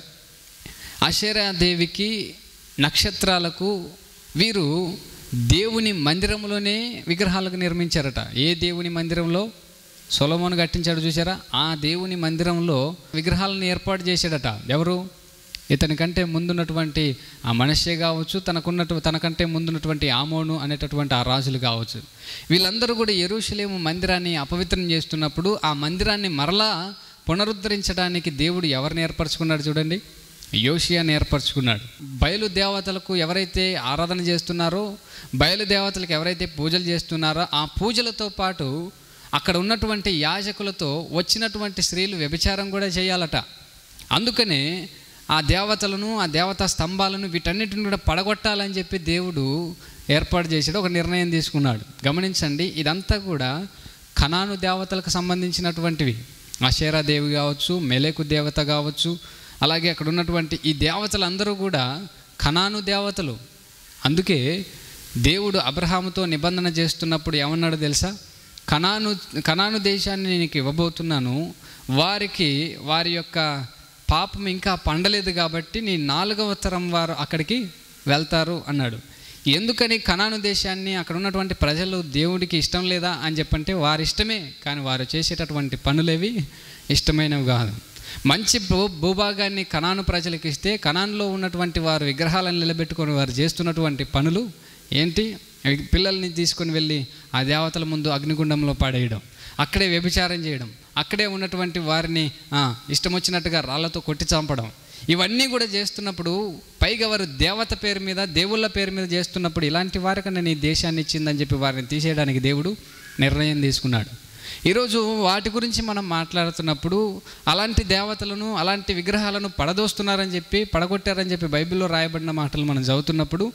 అషేరా దేవికి, నక్షత్రాలకు వీరు దేవుని మందిరంలోనే విగ్రహాలకు నిర్మించారట. ఏ దేవుని మందిరంలో? సొలొమోను కట్టించాడు చూసారా, ఆ దేవుని మందిరంలో విగ్రహాలను ఏర్పాటు చేశాడట. ఎవరు? ఇతనికంటే ముందున్నటువంటి ఆ మనష్షే కావచ్చు, తనకంటే ముందున్నటువంటి ఆమోను అనేటటువంటి ఆ రాజులు కావచ్చు. వీళ్ళందరూ కూడా యెరూషలేము మందిరాన్ని అపవిత్రం చేస్తున్నప్పుడు ఆ మందిరాన్ని మరలా పునరుద్ధరించడానికి దేవుడు ఎవరిని ఏర్పరచుకున్నాడు? చూడండి, యోషియాని ఏర్పరచుకున్నాడు. బయలుదేవతలకు ఎవరైతే ఆరాధన చేస్తున్నారో, బయలుదేవతలకు ఎవరైతే పూజలు చేస్తున్నారో ఆ పూజలతో పాటు అక్కడ ఉన్నటువంటి యాజకులతో వచ్చినటువంటి స్త్రీలు వ్యభిచారం కూడా చేయాలట. అందుకనే ఆ దేవతలను, ఆ దేవతా స్తంభాలను, వీటన్నిటిని కూడా పడగొట్టాలని చెప్పి దేవుడు ఏర్పాటు చేసాడు, ఒక నిర్ణయం తీసుకున్నాడు. గమనించండి, ఇదంతా కూడా కనాను దేవతలకు సంబంధించినటువంటివి. అషేరా దేవి కావచ్చు, మెలెకు దేవత కావచ్చు, అలాగే అక్కడ ఉన్నటువంటి ఈ దేవతలందరూ కూడా కనాను దేవతలు. అందుకే దేవుడు అబ్రహాముతో నిబంధన చేస్తున్నప్పుడు ఏమన్నాడు తెలుసా? కనాను దేశాన్ని నీకు ఇవ్వబోతున్నాను, వారి యొక్క పాపం ఇంకా పండలేదు కాబట్టి నీ 4వ తరం వారు అక్కడికి వెళ్తారు అన్నాడు. ఎందుకని కనాను దేశాన్ని, అక్కడ ఉన్నటువంటి ప్రజలు దేవుడికి ఇష్టం లేదా అని చెప్పంటే వారి ఇష్టమే, కానీ వారు చేసేటటువంటి పనులేవి ఇష్టమైనవి కాదు. మంచి భూభాగాన్ని కనాను ప్రజలకు ఇస్తే కనానులో ఉన్నటువంటి వారు విగ్రహాలను నిలబెట్టుకొని వారు చేస్తున్నటువంటి పనులు ఏంటి? పిల్లల్ని తీసుకొని వెళ్ళి ఆ దేవతల ముందు అగ్నిగుండంలో పడేయడం, అక్కడే వ్యభిచారం చేయడం, అక్కడే ఉన్నటువంటి వారిని ఇష్టం వచ్చినట్టుగా రాళ్లతో కొట్టి చంపడం, ఇవన్నీ కూడా చేస్తున్నప్పుడు పైగా వారు దేవత పేరు మీద, దేవుళ్ళ పేరు మీద చేస్తున్నప్పుడు ఇలాంటి వారికన్నా నీ దేశాన్ని ఇచ్చిందని చెప్పి వారిని తీసేయడానికి దేవుడు నిర్ణయం తీసుకున్నాడు. ఈరోజు వాటి గురించి మనం మాట్లాడుతున్నప్పుడు అలాంటి దేవతలను, అలాంటి విగ్రహాలను పడదోస్తున్నారని చెప్పి, పడగొట్టారని చెప్పి బైబిల్లో రాయబడిన మాటలు మనం చదువుతున్నప్పుడు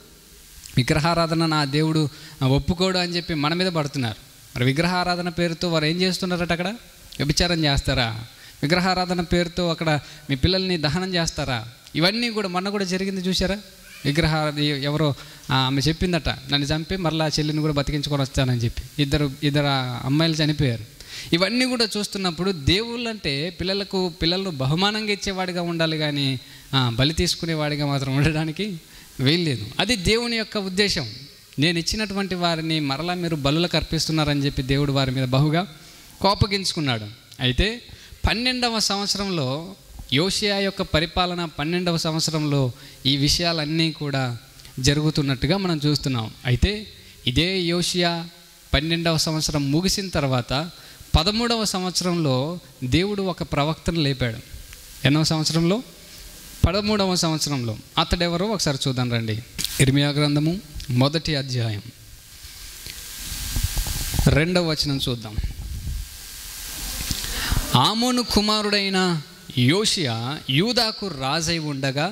విగ్రహారాధన నా దేవుడు ఒప్పుకోడు అని చెప్పి మన మీద పడుతున్నారు. మరి విగ్రహారాధన పేరుతో వారు ఏం చేస్తున్నారట? అక్కడ వ్యభిచారం చేస్తారా? విగ్రహారాధన పేరుతో అక్కడ మీ పిల్లల్ని దహనం చేస్తారా? ఇవన్నీ కూడా మొన్న కూడా జరిగింది చూసారా? ఎవరో ఆమె చెప్పిందట, నన్ను చంపి మరలా చెల్లిని కూడా బతికించుకొని వస్తానని చెప్పి ఇద్దరు అమ్మాయిలు చనిపోయారు. ఇవన్నీ కూడా చూస్తున్నప్పుడు దేవుళ్ళు అంటే పిల్లలను బహుమానంగా ఇచ్చేవాడిగా ఉండాలి, కానీ బలి తీసుకునేవాడిగా మాత్రం ఉండడానికి వీల్లేదు. అది దేవుని యొక్క ఉద్దేశం. నేను ఇచ్చినటువంటి వారిని మరలా మీరు బలులకు అర్పిస్తున్నారని చెప్పి దేవుడు వారి మీద బహుగా కోపగించుకున్నాడు. అయితే 12వ సంవత్సరంలో, యోషియా యొక్క పరిపాలన 12వ సంవత్సరంలో ఈ విషయాలన్నీ కూడా జరుగుతున్నట్టుగా మనం చూస్తున్నాం. అయితే ఇదే యోషియా 12వ సంవత్సరం ముగిసిన తర్వాత 13వ సంవత్సరంలో దేవుడు ఒక ప్రవక్తను లేపాడు. ఎన్నో సంవత్సరంలో? 13వ సంవత్సరంలో. అతడెవరో ఒకసారి చూద్దాం రండి. ఇర్మియా గ్రంథము 1వ అధ్యాయం 2వ వచనం చూద్దాం. ఆమోను కుమారుడైన యోషియా యూదాకు రాజై ఉండగా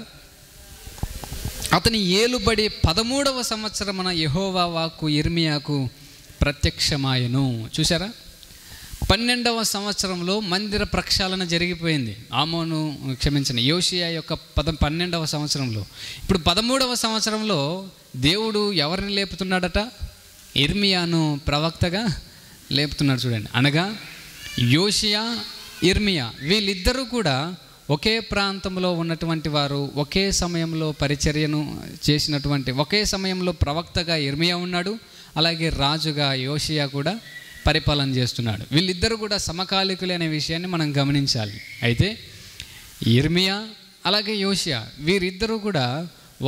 అతని ఏలుబడి 13వ సంవత్సరమున యెహోవా వాక్కు ఇర్మియాకు ప్రత్యక్షమాయెను. చూసారా? 12వ సంవత్సరంలో మందిర ప్రక్షాళన జరిగిపోయింది. యోషియా యొక్క 12వ సంవత్సరంలో. ఇప్పుడు 13వ సంవత్సరంలో దేవుడు ఎవరిని లేపుతున్నాడట? ఇర్మియాను ప్రవక్తగా లేపుతున్నాడు. చూడండి, అనగా యోషియా, ఇర్మియా వీళ్ళిద్దరూ కూడా ఒకే ప్రాంతంలో ఉన్నటువంటి వారు, ఒకే సమయంలో పరిచర్యను చేసినటువంటి, ఒకే సమయంలో ప్రవక్తగా ఇర్మియా ఉన్నాడు, అలాగే రాజుగా యోషియా కూడా పరిపాలన చేస్తున్నాడు. వీళ్ళిద్దరూ కూడా సమకాలికులే అనే విషయాన్ని మనం గమనించాలి. అయితే ఇర్మియా అలాగే యోషియా వీరిద్దరూ కూడా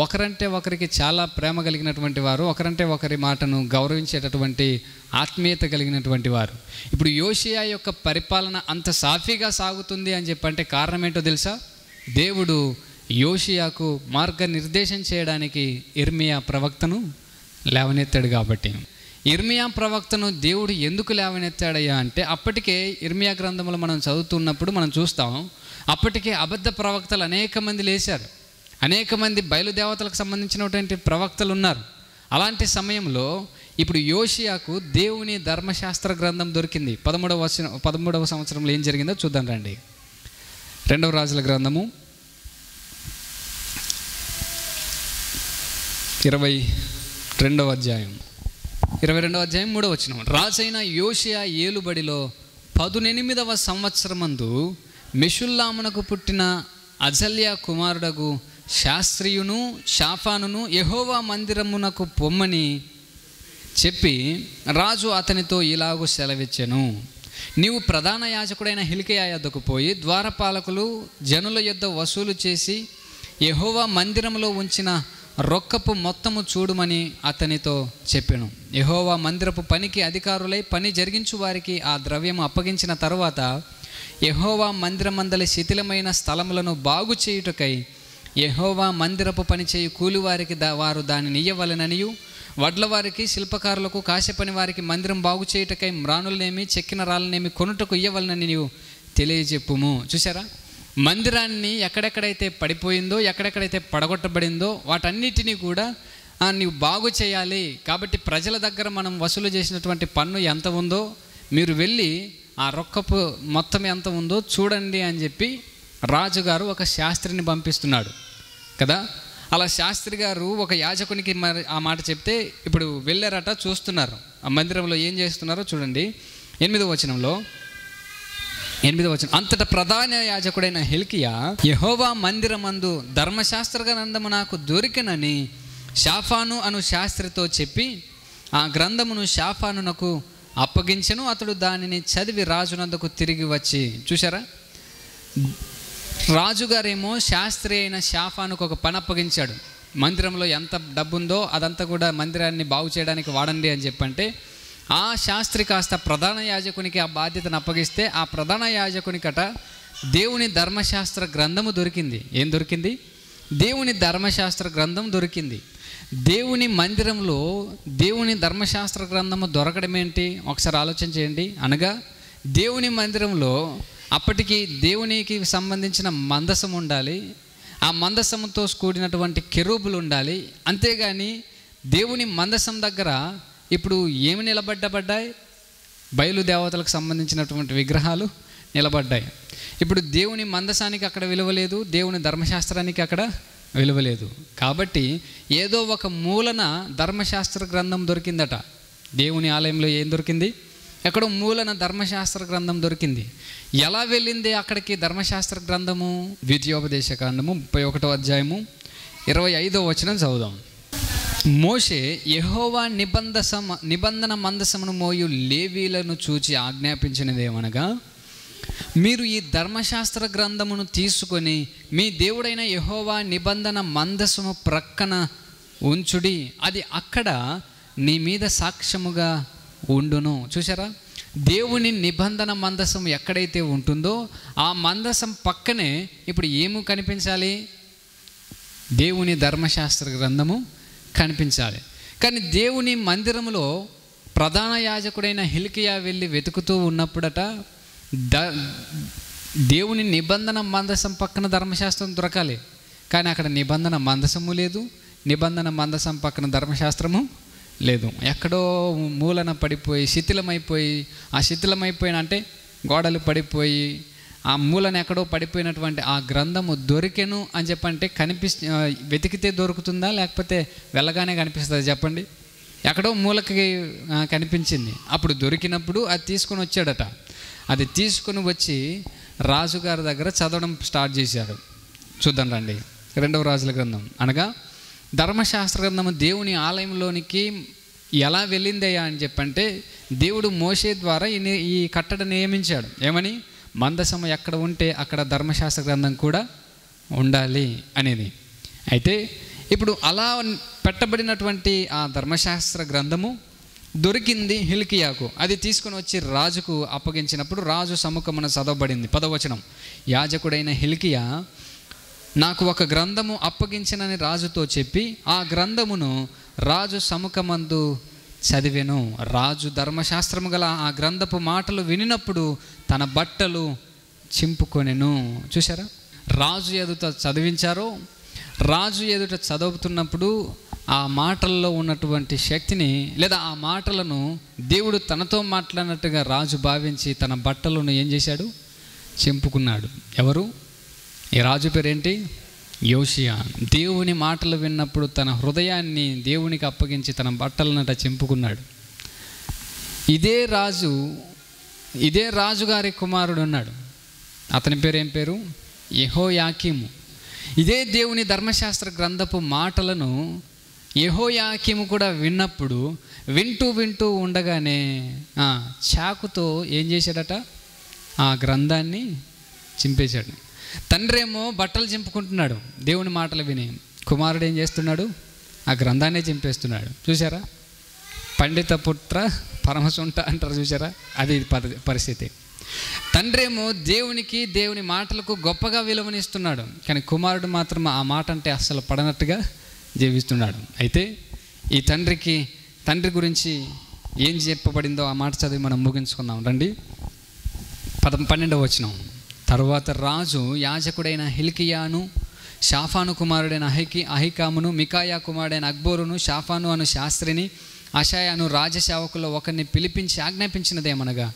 ఒకరంటే ఒకరికి చాలా ప్రేమ కలిగినటువంటి వారు, ఒకరంటే ఒకరి మాటను గౌరవించేటటువంటి ఆత్మీయత కలిగినటువంటి వారు. ఇప్పుడు యోషియా యొక్క పరిపాలన అంత సాఫీగా సాగుతుంది అని చెప్పంటే కారణం ఏంటో తెలుసా? దేవుడు యోషియాకు మార్గనిర్దేశం చేయడానికి ఇర్మియా ప్రవక్తను లేవనెత్తాడు. కాబట్టి ఇర్మియా ప్రవక్తను దేవుడు ఎందుకు లేవనెత్తాడయ్యా అంటే, అప్పటికే ఇర్మియా గ్రంథంలో మనం చదువుతున్నప్పుడు మనం చూస్తాం, అప్పటికే అబద్ధ ప్రవక్తలు అనేక మంది లేచారు. అనేక మంది బయలుదేవతలకు సంబంధించినటువంటి ప్రవక్తలు ఉన్నారు. అలాంటి సమయంలో ఇప్పుడు యోషియాకు దేవుని ధర్మశాస్త్ర గ్రంథం దొరికింది. 13వ సంవత్సరంలో ఏం జరిగిందో చూద్దాం రండి. 2వ రాజుల గ్రంథము 22వ అధ్యాయం 3వ వచనం. రాజైన యోషియా ఏలుబడిలో 18వ సంవత్సరమందు మెషుల్లామునకు పుట్టిన అజల్యా కుమారుడగు శాస్త్రియును షాఫానును యెహోవా మందిరమునకు పొమ్మని చెప్పి రాజు అతనితో ఇలాగూ సెలవిచ్చెను. నీవు ప్రధాన యాజకుడైన హిల్కీయా యొద్దకు పోయి ద్వారపాలకులు జనుల యొద్ద వసూలు చేసి యెహోవా మందిరములో ఉంచిన రొక్కపు మొత్తము చూడుమని అతనితో చెప్పెను. యెహోవా మందిరపు పనికి అధికారులై పని జరిగించు వారికి ఆ ద్రవ్యము అప్పగించిన తరువాత యెహోవా మందిరమందలి శిథిలమైన స్థలములను బాగు చేయుటకై యెహోవా మందిరపు పని చేయు కూలివారికి వారు దానిని ఇయ్యవలెననియు, వడ్ల వారికి, శిల్పకారులకు, కాశపని వారికి మందిరం బాగు చేయుటకై మ్రాణులనేమి చెక్కిన రాళ్ళనేమి కొనుటకు ఇయ్యవలనని నీవు తెలియజెప్పుము. చూసారా? మందిరాన్ని ఎక్కడెక్కడైతే పడిపోయిందో, ఎక్కడెక్కడైతే పడగొట్టబడిందో వాటన్నిటినీ కూడా నీవు బాగు చేయాలి. కాబట్టి ప్రజల దగ్గర మనం వసూలు చేసినటువంటి పన్ను ఎంత ఉందో మీరు వెళ్ళి ఆ రొక్కపు మొత్తం ఎంత ఉందో చూడండి అని చెప్పి రాజుగారు ఒక శాస్త్రిని పంపిస్తున్నాడు కదా. అలా శాస్త్రి గారు ఒక యాజకునికి మరి ఆ మాట చెప్తే ఇప్పుడు వెళ్ళారట, చూస్తున్నారు ఆ మందిరంలో ఏం చేస్తున్నారో చూడండి. 8వ వచనంలో అంతటా ప్రధాన యాజకుడైన హిల్కీయా యెహోవా మందిరమందు ధర్మశాస్త్ర గ్రంథము నాకు దొరికినని షాఫాను అను శాస్త్రితో చెప్పి ఆ గ్రంథమును షాఫానునకు అప్పగించెను. అతడు దానిని చదివి రాజునందుకు తిరిగి వచ్చి, చూసారా, రాజుగారేమో శాస్త్రి అయిన షాఫానుకు ఒక పని అప్పగించాడు. మందిరంలో ఎంత డబ్బు ఉందో అదంతా కూడా మందిరాన్ని బాగు చేయడానికి వాడండి అని చెప్పంటే ఆ శాస్త్రి కాస్త ప్రధాన యాజకునికి ఆ బాధ్యతను అప్పగిస్తే ఆ ప్రధాన యాజకునికట దేవుని ధర్మశాస్త్ర గ్రంథము దొరికింది. ఏం దొరికింది? దేవుని ధర్మశాస్త్ర గ్రంథం దొరికింది. దేవుని మందిరంలో దేవుని ధర్మశాస్త్ర గ్రంథము దొరకడం ఏంటి ఒకసారి ఆలోచన చేయండి. అనగా దేవుని మందిరంలో అప్పటికి దేవునికి సంబంధించిన మందసం ఉండాలి, ఆ మందసంతో కూడినటువంటి కెరూబులు ఉండాలి. అంతేగాని దేవుని మందసం దగ్గర ఇప్పుడు ఏమి నిలబడ్డాయి? బయలుదేవతలకు సంబంధించినటువంటి విగ్రహాలు నిలబడ్డాయి. ఇప్పుడు దేవుని మందసానికి అక్కడ విలువ లేదు, దేవుని ధర్మశాస్త్రానికి అక్కడ విలువ లేదు. కాబట్టి ఏదో ఒక మూలన ధర్మశాస్త్ర గ్రంథం దొరికిందట. దేవుని ఆలయంలో ఏం దొరికింది? ఎక్కడో మూలన ధర్మశాస్త్ర గ్రంథం దొరికింది. ఎలా వెళ్ళింది అక్కడికి ధర్మశాస్త్ర గ్రంథము? ద్వితీయోపదేశకాండము 31వ అధ్యాయము 25వ వచనం చదువుదాం. మోషే యెహోవా నిబంధన మందసమును మోయు లేవీలను చూచి ఆజ్ఞాపించినదేమనగా, మీరు ఈ ధర్మశాస్త్ర గ్రంథమును తీసుకొని మీ దేవుడైన యెహోవా నిబంధన మందసము ప్రక్కన ఉంచుడి, అది అక్కడ నీ మీద సాక్ష్యముగా ఉండును. చూసారా, దేవుని నిబంధన మందసం ఎక్కడైతే ఉంటుందో ఆ మందసం పక్కనే ఇప్పుడు ఏమి కనిపించాలి? దేవుని ధర్మశాస్త్ర గ్రంథము కనిపించాలి. కానీ దేవుని మందిరములో ప్రధాన యాజకుడైన హిల్కియా వెళ్ళి వెతుకుతూ ఉన్నప్పుడట దేవుని నిబంధన మందసం పక్కన ధర్మశాస్త్రం దొరకాలి. కానీ అక్కడ నిబంధన మందసము లేదు, నిబంధన మందసం పక్కన ధర్మశాస్త్రము లేదు. ఎక్కడో మూలన పడిపోయి శిథిలమైపోయి, ఆ శిథిలమైపోయిన అంటే గోడలు పడిపోయి ఆ మూలన ఎక్కడో పడిపోయినటువంటి ఆ గ్రంథము దొరికెను అని చెప్పంటే వెతికితే దొరుకుతుందా, లేకపోతే వెళ్ళగానే కనిపిస్తుందా చెప్పండి? ఎక్కడో మూలకి కనిపించింది. అప్పుడు దొరికినప్పుడు అది తీసుకొని వచ్చాడట. అది తీసుకుని వచ్చి రాజుగారి దగ్గర చదవడం స్టార్ట్ చేశాడు. చూద్దాం రండి. 2వ రాజుల గ్రంథం, అనగా ధర్మశాస్త్ర గ్రంథము దేవుని ఆలయంలోనికి ఎలా వెళ్ళిందయ్యా అని చెప్పంటే, దేవుడు మోషే ద్వారా ఈ కట్టడ నియమించాడు. ఏమని? మందసము ఎక్కడ ఉంటే అక్కడ ధర్మశాస్త్ర గ్రంథం కూడా ఉండాలి అనేది. అయితే ఇప్పుడు అలా పెట్టబడినటువంటి ఆ ధర్మశాస్త్ర గ్రంథము దొరికింది హిల్కియాకు. అది తీసుకుని వచ్చి రాజుకు అప్పగించినప్పుడు రాజు సముఖమున చదవబడింది. 10వ వచనం, యాజకుడైన హిల్కియా నాకు ఒక గ్రంథము అప్పగించినని రాజుతో చెప్పి ఆ గ్రంథమును రాజు సముఖమందు చదివెను. రాజు ధర్మశాస్త్రము గల ఆ గ్రంథపు మాటలు వినినప్పుడు తన బట్టలు చింపుకొనెను. చూసారా, రాజు ఎదుట చదివించారో, రాజు ఎదుట చదువుతున్నప్పుడు ఆ మాటల్లో ఉన్నటువంటి శక్తిని లేదా ఆ మాటలను దేవుడు తనతో మాట్లాడినట్టుగా రాజు భావించి తన బట్టలను ఏం చేశాడు? చింపుకున్నాడు. ఎవరు? ఈ రాజు పేరేంటి? యోషియా. దేవుని మాటలు విన్నప్పుడు తన హృదయాన్ని దేవునికి అప్పగించి తన బట్టలనట చింపుకున్నాడు. ఇదే రాజుగారి కుమారుడు ఉన్నాడు. అతని పేరు ఏం పేరు? యెహోయాకీము. ఇదే దేవుని ధర్మశాస్త్ర గ్రంథపు మాటలను యెహోయాకీము కూడా విన్నప్పుడు వింటూ ఉండగానే చాకుతో ఏం చేశాడట? ఆ గ్రంథాన్ని చింపేశాడు. తండ్రి ఏమో బట్టలు చింపుకుంటున్నాడు దేవుని మాటలు విని, కుమారుడు ఏం చేస్తున్నాడు? ఆ గ్రంథాన్నే చింపేస్తున్నాడు. చూసారా, పండిత పుత్ర పరమసుంట అంటారు. చూసారా, అది పరిస్థితి. తండ్రి ఏమో దేవుని మాటలకు గొప్పగా విలువనిస్తున్నాడు, కానీ కుమారుడు మాత్రం ఆ మాట అంటే అస్సలు పడనట్టుగా జీవిస్తున్నాడు. అయితే ఈ తండ్రి గురించి ఏం చెప్పబడిందో ఆ మాట చదివి మనం ముగించుకుందాం రండి. 12వ వచనం, తరువాత రాజు యాజకుడైన హిల్కియాను, షాఫాను కుమారుడైన అహికామును, మికాయా కుమారుడైన అక్బోరును, షాఫాను అను శాస్త్రిని, అషాయాను రాజసేవకుల్లో ఒకరిని పిలిపించి ఆజ్ఞాపించినదేమనగా,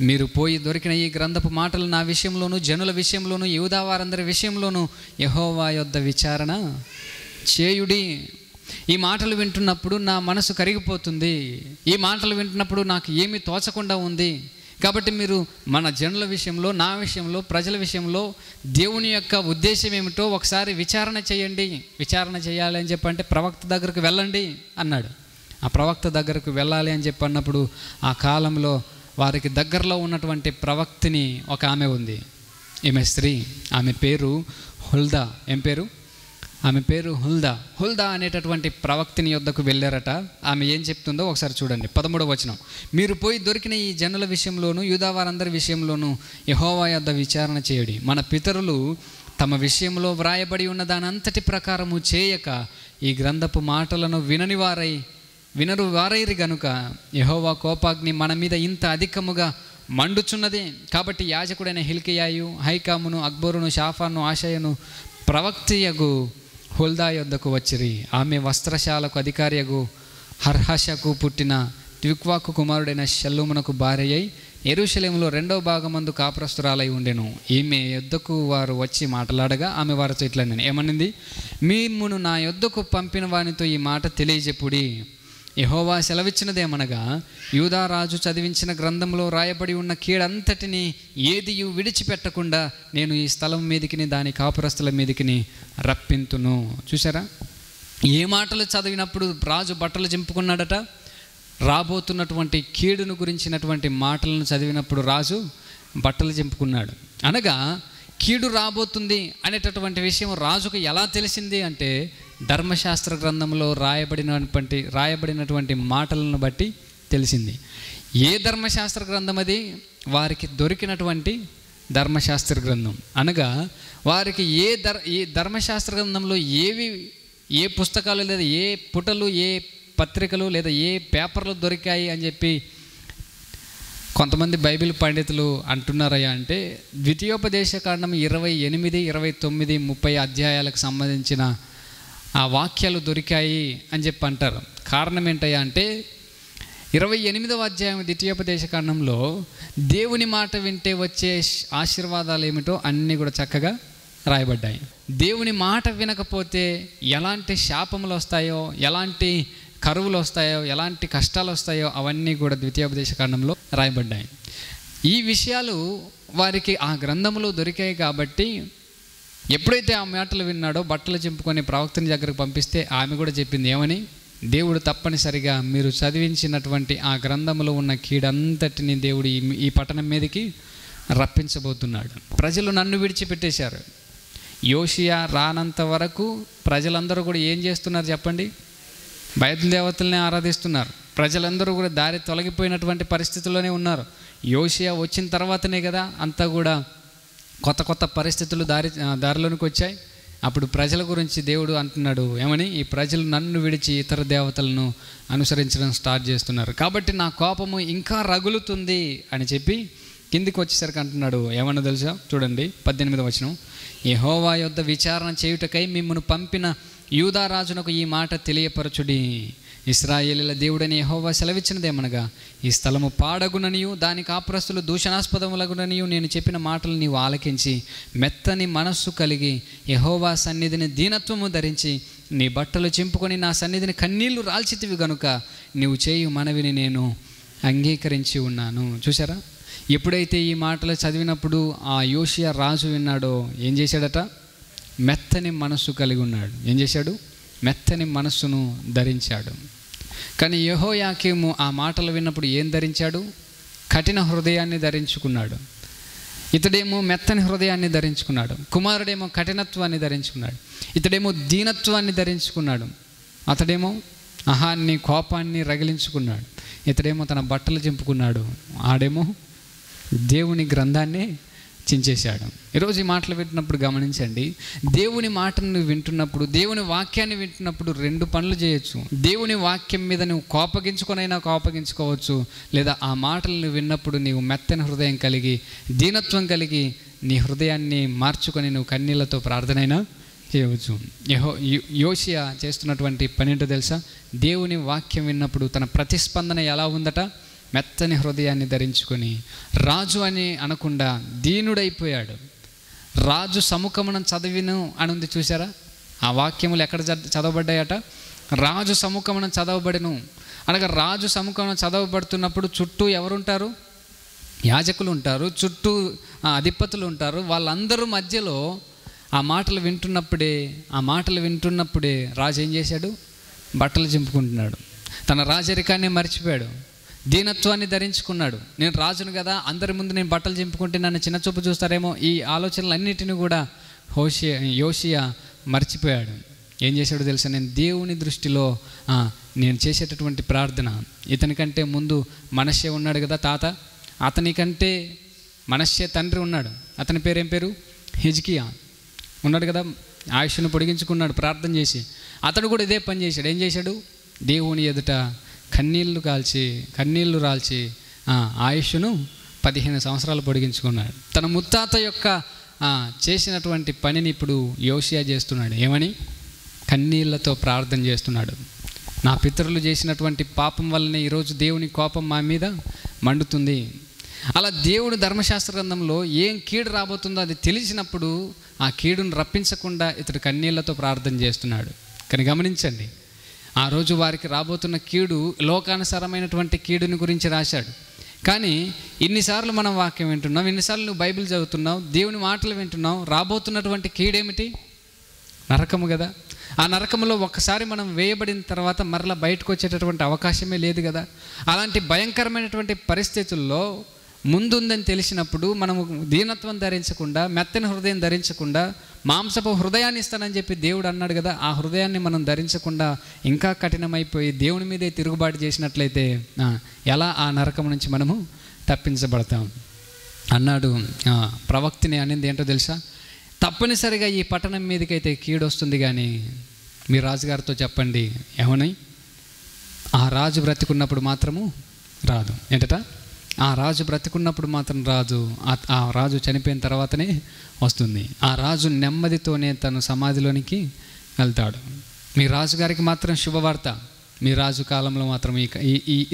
మీరు పోయి దొరికిన ఈ గ్రంథపు మాటలు నా విషయంలోను, జనుల విషయంలోను, యూదా వారందరి విషయంలోను యెహోవా యొద్ద విచారణ చేయుడి. ఈ మాటలు వింటున్నప్పుడు నా మనసు కరిగిపోతుంది. ఈ మాటలు వింటున్నప్పుడు నాకు ఏమీ తోచకుండా ఉంది. కాబట్టి మీరు మన జనుల విషయంలో, నా విషయంలో, ప్రజల విషయంలో దేవుని యొక్క ఉద్దేశం ఏమిటో ఒకసారి విచారణ చేయండి. విచారణ చేయాలి అని చెప్పంటే ప్రవక్త దగ్గరకు వెళ్ళండి అన్నాడు. ఆ ప్రవక్త దగ్గరకు వెళ్ళాలి అని చెప్పి అన్నప్పుడు ఆ కాలంలో వారికి దగ్గరలో ఉన్నటువంటి ప్రవక్తిని ఒక ఆమె ఉంది. ఈమె స్త్రీ, ఆమె పేరు హుల్దా. ఏం పేరు? ఆమె పేరు హుల్దా అనేటటువంటి ప్రవక్తిని యొద్దకు వెళ్ళారట. ఆమె ఏం చెప్తుందో ఒకసారి చూడండి. 13వ వచనం, మీరు పోయి దొరికిన ఈ జనుల విషయంలోను, యూదా వారందరి విషయంలోను యెహోవా యొద్ద విచారణ చేయుడి. మన పితరులు తమ విషయంలో వ్రాయబడి ఉన్న దానంతటి ప్రకారము చేయక ఈ గ్రంథపు మాటలను వినరు వారైరి గనుక యెహోవా కోపాగ్ని మన మీద ఇంత అధికముగా మండుచున్నది. కాబట్టి యాజకుడైన హిల్కియాయు, అహికామును, అక్బోరును, షాఫాను, ఆషాయను ప్రవక్తియగు హుల్దా యొద్దకు వచ్చిరి. ఆమె వస్త్రశాలకు అధికారియగు హర్హషకు పుట్టిన ట్విక్వాకు కుమారుడైన షల్లూమునకు భార్య అయి యెరూషలేములో 2వ భాగమందు కాపురస్తురాలై ఉండెను. ఈమె యొద్దకు వారు వచ్చి మాట్లాడగా ఆమె వారితో ఇట్లా ఏమనింది? మిమ్మును నా యొద్దకు పంపిన వానితో ఈ మాట తెలియజెప్పుడి. యెహోవా సెలవిచ్చినదేమనగా, యూదా రాజు చదివించిన గ్రంథంలో రాయబడి ఉన్న కీడంతటిని ఏదియు విడిచిపెట్టకుండా నేను ఈ స్థలం మీదికి దాని కాపురస్తుల మీదికి రప్పింతును. చూసారా, ఏ మాటలు చదివినప్పుడు రాజు బట్టలు చింపుకున్నాడట? రాబోతున్నటువంటి కీడును గురించినటువంటి మాటలను చదివినప్పుడు రాజు బట్టలు చింపుకున్నాడు. అనగా కీడు రాబోతుంది అనేటటువంటి విషయం రాజుకు ఎలా తెలిసింది అంటే ధర్మశాస్త్ర గ్రంథంలో రాయబడినటువంటి మాటలను బట్టి తెలిసింది. ఏ ధర్మశాస్త్ర గ్రంథం అది? వారికి దొరికినటువంటి ధర్మశాస్త్ర గ్రంథం. అనగా వారికి ఏ ధర్మశాస్త్ర గ్రంథంలో ఏ పుస్తకాలు లేదా ఏ పుటలు, ఏ పత్రికలు లేదా ఏ పేపర్లు దొరికాయి అని చెప్పి కొంతమంది బైబిల్ పండితులు అంటున్నారయ్యా అంటే ద్వితీయోపదేశకాండం 28, 29, 30 అధ్యాయాలకు సంబంధించిన ఆ వాక్యాలు దొరికాయి అని చెప్పి అంటారు. కారణం ఏంటయ్యా అంటే 28వ అధ్యాయం ద్వితీయోపదేశకాండంలో దేవుని మాట వింటే వచ్చే ఆశీర్వాదాలు ఏమిటో అన్నీ కూడా చక్కగా రాయబడ్డాయి. దేవుని మాట వినకపోతే ఎలాంటి శాపములు వస్తాయో, ఎలాంటి కరువులు వస్తాయో, ఎలాంటి కష్టాలు వస్తాయో అవన్నీ కూడా ద్వితీయోపదేశకాండంలో రాయబడ్డాయి. ఈ విషయాలు వారికి ఆ గ్రంథంలో దొరికాయి కాబట్టి ఎప్పుడైతే ఆ మాటలు విన్నాడో బట్టలు చింపుకొని ప్రవక్తని దగ్గరకు పంపిస్తే ఆమె కూడా చెప్పింది ఏమని? దేవుడు తప్పనిసరిగా మీరు చదివించినటువంటి ఆ గ్రంథంలో ఉన్న కీడంతటిని దేవుడు ఈ పట్టణం మీదకి రప్పించబోతున్నాడు. ప్రజలు నన్ను విడిచిపెట్టేశారు. యోషియా రానంత వరకు ప్రజలందరూ కూడా ఏం చేస్తున్నారు చెప్పండి? బయలుదేవతల్ని ఆరాధిస్తున్నారు. ప్రజలందరూ కూడా దారి తొలగిపోయినటువంటి పరిస్థితుల్లోనే ఉన్నారు. యోషియా వచ్చిన తర్వాతనే కదా అంతా కూడా కొత్త కొత్త పరిస్థితులు దారిలోనికి వచ్చాయి. అప్పుడు ప్రజల గురించి దేవుడు అంటున్నాడు ఏమని? ఈ ప్రజలు నన్ను విడిచి ఇతర దేవతలను అనుసరించడం స్టార్ట్ చేస్తున్నారు, కాబట్టి నా కోపము ఇంకా రగులుతుంది అని చెప్పి కిందికి వచ్చేసరికి అంటున్నాడు ఏమన్నా తెలుసా? చూడండి 18వ వచనం. యెహోవా యొద్ద విచారణ చేయుటకై మిమ్మును పంపిన యూదా రాజునకు ఈ మాట తెలియపరచుడి. ఇశ్రాయేలీల దేవుడని యెహోవా సెలవిచ్చినదేమనగా, ఈ స్థలము పాడగుననియు దాని కాపురస్తులు దూషణాస్పదములగుననియు నేను చెప్పిన మాటలు నీవు ఆలకించి మెత్తని మనస్సు కలిగి యెహోవా సన్నిధిని దీనత్వము ధరించి నీ బట్టలు చింపుకొని నా సన్నిధిని కన్నీళ్లు రాల్చితివి గనుక నీవు చేయు మనవిని నేను అంగీకరించి ఉన్నాను. చూసారా? ఎప్పుడైతే ఈ మాటలు చదివినప్పుడు ఆ యోషియా రాజు విన్నాడో ఏం చేశాడట? మెత్తని మనస్సు కలిగి ఉన్నాడు. ఏం చేశాడు? మెత్తని మనస్సును ధరించాడు. కానీ యెహోయాకీము ఆ మాటలు విన్నప్పుడు ఏం ధరించాడు? కఠిన హృదయాన్ని ధరించుకున్నాడు. ఇతడేమో మెత్తని హృదయాన్ని ధరించుకున్నాడు. కుమారుడేమో కఠినత్వాన్ని ధరించుకున్నాడు. ఇతడేమో దీనత్వాన్ని ధరించుకున్నాడు. అతడేమో అహాన్ని, కోపాన్ని రగిలించుకున్నాడు. ఇతడేమో తన బట్టలు చింపుకున్నాడు. ఆడేమో దేవుని గ్రంథాన్ని చించేశాడు. ఈరోజు ఈ మాటలు వింటున్నప్పుడు గమనించండి, దేవుని మాటను వింటున్నప్పుడు, దేవుని వాక్యాన్ని వింటున్నప్పుడు 2 పనులు చేయొచ్చు. దేవుని వాక్యం మీద నువ్వు కోపగించుకొనైనా కోపగించుకోవచ్చు, లేదా ఆ మాటలను విన్నప్పుడు నీవు మెత్తని హృదయం కలిగి దీనత్వం కలిగి నీ హృదయాన్ని మార్చుకొని నువ్వు కన్నీళ్లతో ప్రార్థనైనా చేయవచ్చు. యోషియా చేస్తున్నటువంటి పని ఏంటో తెలుసా? దేవుని వాక్యం విన్నప్పుడు తన ప్రతిస్పందన ఎలా ఉందట? మెత్తని హృదయాన్ని ధరించుకొని రాజు అని అనకుండా దీనుడైపోయాడు. రాజు సముఖమున చదివిను అని ఉంది చూసారా? ఆ వాక్యములు ఎక్కడ చదవబడ్డాయట? రాజు సముఖమున చదవబడిను అనగా రాజు సముఖమున చదవబడుతున్నప్పుడు చుట్టూ ఎవరుంటారు? యాజకులు ఉంటారు, చుట్టూ అధిపతులు ఉంటారు. వాళ్ళందరూ మధ్యలో ఆ మాటలు వింటున్నప్పుడే రాజు ఏం చేశాడు? బట్టలు చింపుకుంటున్నాడు. తన రాజరికాన్ని మర్చిపోయాడు, దీనత్వాన్ని ధరించుకున్నాడు. నేను రాజును కదా, అందరి ముందు నేను బట్టలు చింపుకుంటే నన్ను చిన్న చూపు చూస్తారేమో, ఈ ఆలోచనలన్నిటిని కూడా యోషియా మర్చిపోయాడు. ఏం చేశాడో తెలుసా? నేను దేవుని దృష్టిలో నేను చేసేటటువంటి ప్రార్థన, ఇతనికంటే ముందు మనష్షే ఉన్నాడు కదా తాత, అతనికంటే మనష్షే తండ్రి ఉన్నాడు. అతని పేరేం పేరు? హిజ్కియా ఉన్నాడు కదా, ఆయుష్ను పొడిగించుకున్నాడు ప్రార్థన చేసి. అతడు కూడా ఇదే పని చేశాడు. ఏం చేశాడు? దేవుని ఎదుట కన్నీళ్లు రాల్చి ఆయుష్ను 15 సంవత్సరాలు పొడిగించుకున్నాడు. తన ముత్తాత యొక్క చేసినటువంటి పనిని ఇప్పుడు యోషియా చేస్తున్నాడు. ఏమని? కన్నీళ్లతో ప్రార్థన చేస్తున్నాడు. నా పితరులు చేసినటువంటి పాపం వల్లనే ఈరోజు దేవుని కోపం మా మీద మండుతుంది. అలా దేవుడు ధర్మశాస్త్ర గ్రంథంలో ఏం కీడు రాబోతుందో అది తెలిసినప్పుడు ఆ కీడును రప్పించకుండా ఇతడు కన్నీళ్లతో ప్రార్థన చేస్తున్నాడు. కానీ గమనించండి, ఆ రోజు వారికి రాబోతున్న కీడు లోకానుసారమైనటువంటి కీడుని గురించి రాశాడు. కానీ ఇన్నిసార్లు మనం వాక్యం వింటున్నాం, ఇన్నిసార్లు నువ్వు బైబిల్ చదువుతున్నావు, దేవుని మాటలు వింటున్నావు, రాబోతున్నటువంటి కీడేమిటి? నరకము కదా. ఆ నరకములో ఒక్కసారి మనం వేయబడిన తర్వాత మరలా బయటకు వచ్చేటటువంటి అవకాశమే లేదు కదా. అలాంటి భయంకరమైనటువంటి పరిస్థితుల్లో ముందుందని తెలిసినప్పుడు మనము దీనత్వం ధరించకుండా, మెత్తని హృదయం ధరించకుండా, మాంసపు హృదయాన్ని ఇస్తానని చెప్పి దేవుడు అన్నాడు కదా, ఆ హృదయాన్ని మనం ధరించకుండా ఇంకా కఠినమైపోయి దేవుని మీదే తిరుగుబాటు చేసినట్లయితే ఎలా ఆ నరకం నుంచి మనము తప్పించబడతాం అన్నాడు. ప్రవక్తిని అనింది ఏంటో తెలుసా? తప్పనిసరిగా ఈ పట్టణం మీదకైతే కీడు వస్తుంది, కానీ మీ రాజుగారితో చెప్పండి ఏమని, ఆ రాజు బ్రతికున్నప్పుడు మాత్రము రాదు. ఏంటట? ఆ రాజు బ్రతికున్నప్పుడు మాత్రం రాజు, ఆ రాజు చనిపోయిన తర్వాతనే వస్తుంది. ఆ రాజు నెమ్మదితోనే తను సమాధిలోనికి వెళ్తాడు. మీ రాజుగారికి మాత్రం శుభవార్త, మీ రాజు కాలంలో మాత్రం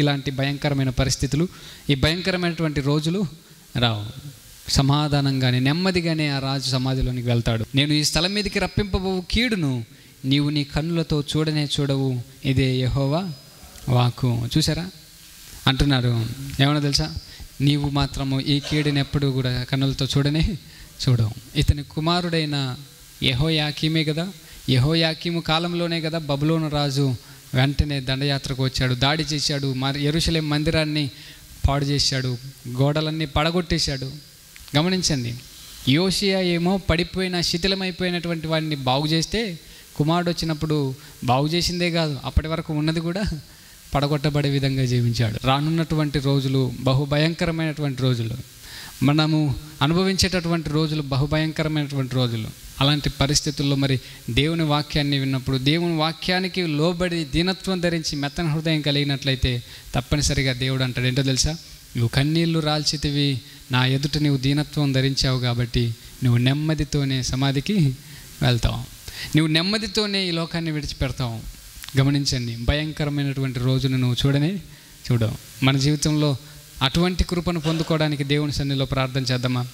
ఇలాంటి భయంకరమైన పరిస్థితులు, ఈ భయంకరమైనటువంటి రోజులు రావు. సమాధానంగానే నెమ్మదిగానే ఆ రాజు సమాధిలోనికి వెళ్తాడు. నేను ఈ స్థలం మీదకి రప్పింపబోవు కీడును నీవు నీ కన్నులతో చూడనే చూడవు, ఇదే యెహోవా వాక్కు. చూసారా అంటున్నారు. ఏమన్నా తెలుసా? నీవు మాత్రము ఈ కీడుని ఎప్పుడు కూడా కన్నులతో చూడనే చూడవు. ఇతని కుమారుడైన యెహోయాకీమే కదా, యెహోయాకీము కాలంలోనే కదా బబులోను రాజు వెంటనే దండయాత్రకు వచ్చాడు, దాడి చేశాడు, యెరూషలేము మందిరాన్ని పాడు చేశాడు, గోడలన్నీ పడగొట్టేశాడు. గమనించండి, యోషియా ఏమో పడిపోయిన శిథిలమైపోయినటువంటి వాడిని బాగు చేస్తే, కుమారుడు వచ్చినప్పుడు బాగు చేసిందే కాదు, అప్పటి వరకు ఉన్నది కూడా పడగొట్టబడే విధంగా జీవించాడు. రానున్నటువంటి రోజులు బహుభయంకరమైనటువంటి రోజులు, మనము అనుభవించేటటువంటి రోజులు బహుభయంకరమైనటువంటి రోజులు. అలాంటి పరిస్థితుల్లో మరి దేవుని వాక్యాన్ని విన్నప్పుడు, దేవుని వాక్యానికి లోబడి దీనత్వం ధరించి మెత్తన హృదయం కలిగినట్లయితే తప్పనిసరిగా దేవుడు అంటాడు ఏంటో తెలుసా? నువ్వు కన్నీళ్లు రాల్చితివి, నా ఎదుట నువ్వు దీనత్వం ధరించావు కాబట్టి నువ్వు నెమ్మదితోనే సమాధికి వెళ్తావు, నువ్వు నెమ్మదితోనే ఈ లోకాన్ని విడిచిపెడతావు. గమనించండి, భయంకరమైనటువంటి రోజును నువ్వు చూడవు. మన జీవితంలో అటువంటి కృపను పొందుకోవడానికి దేవుని సన్నిధిలో ప్రార్థన చేద్దామా?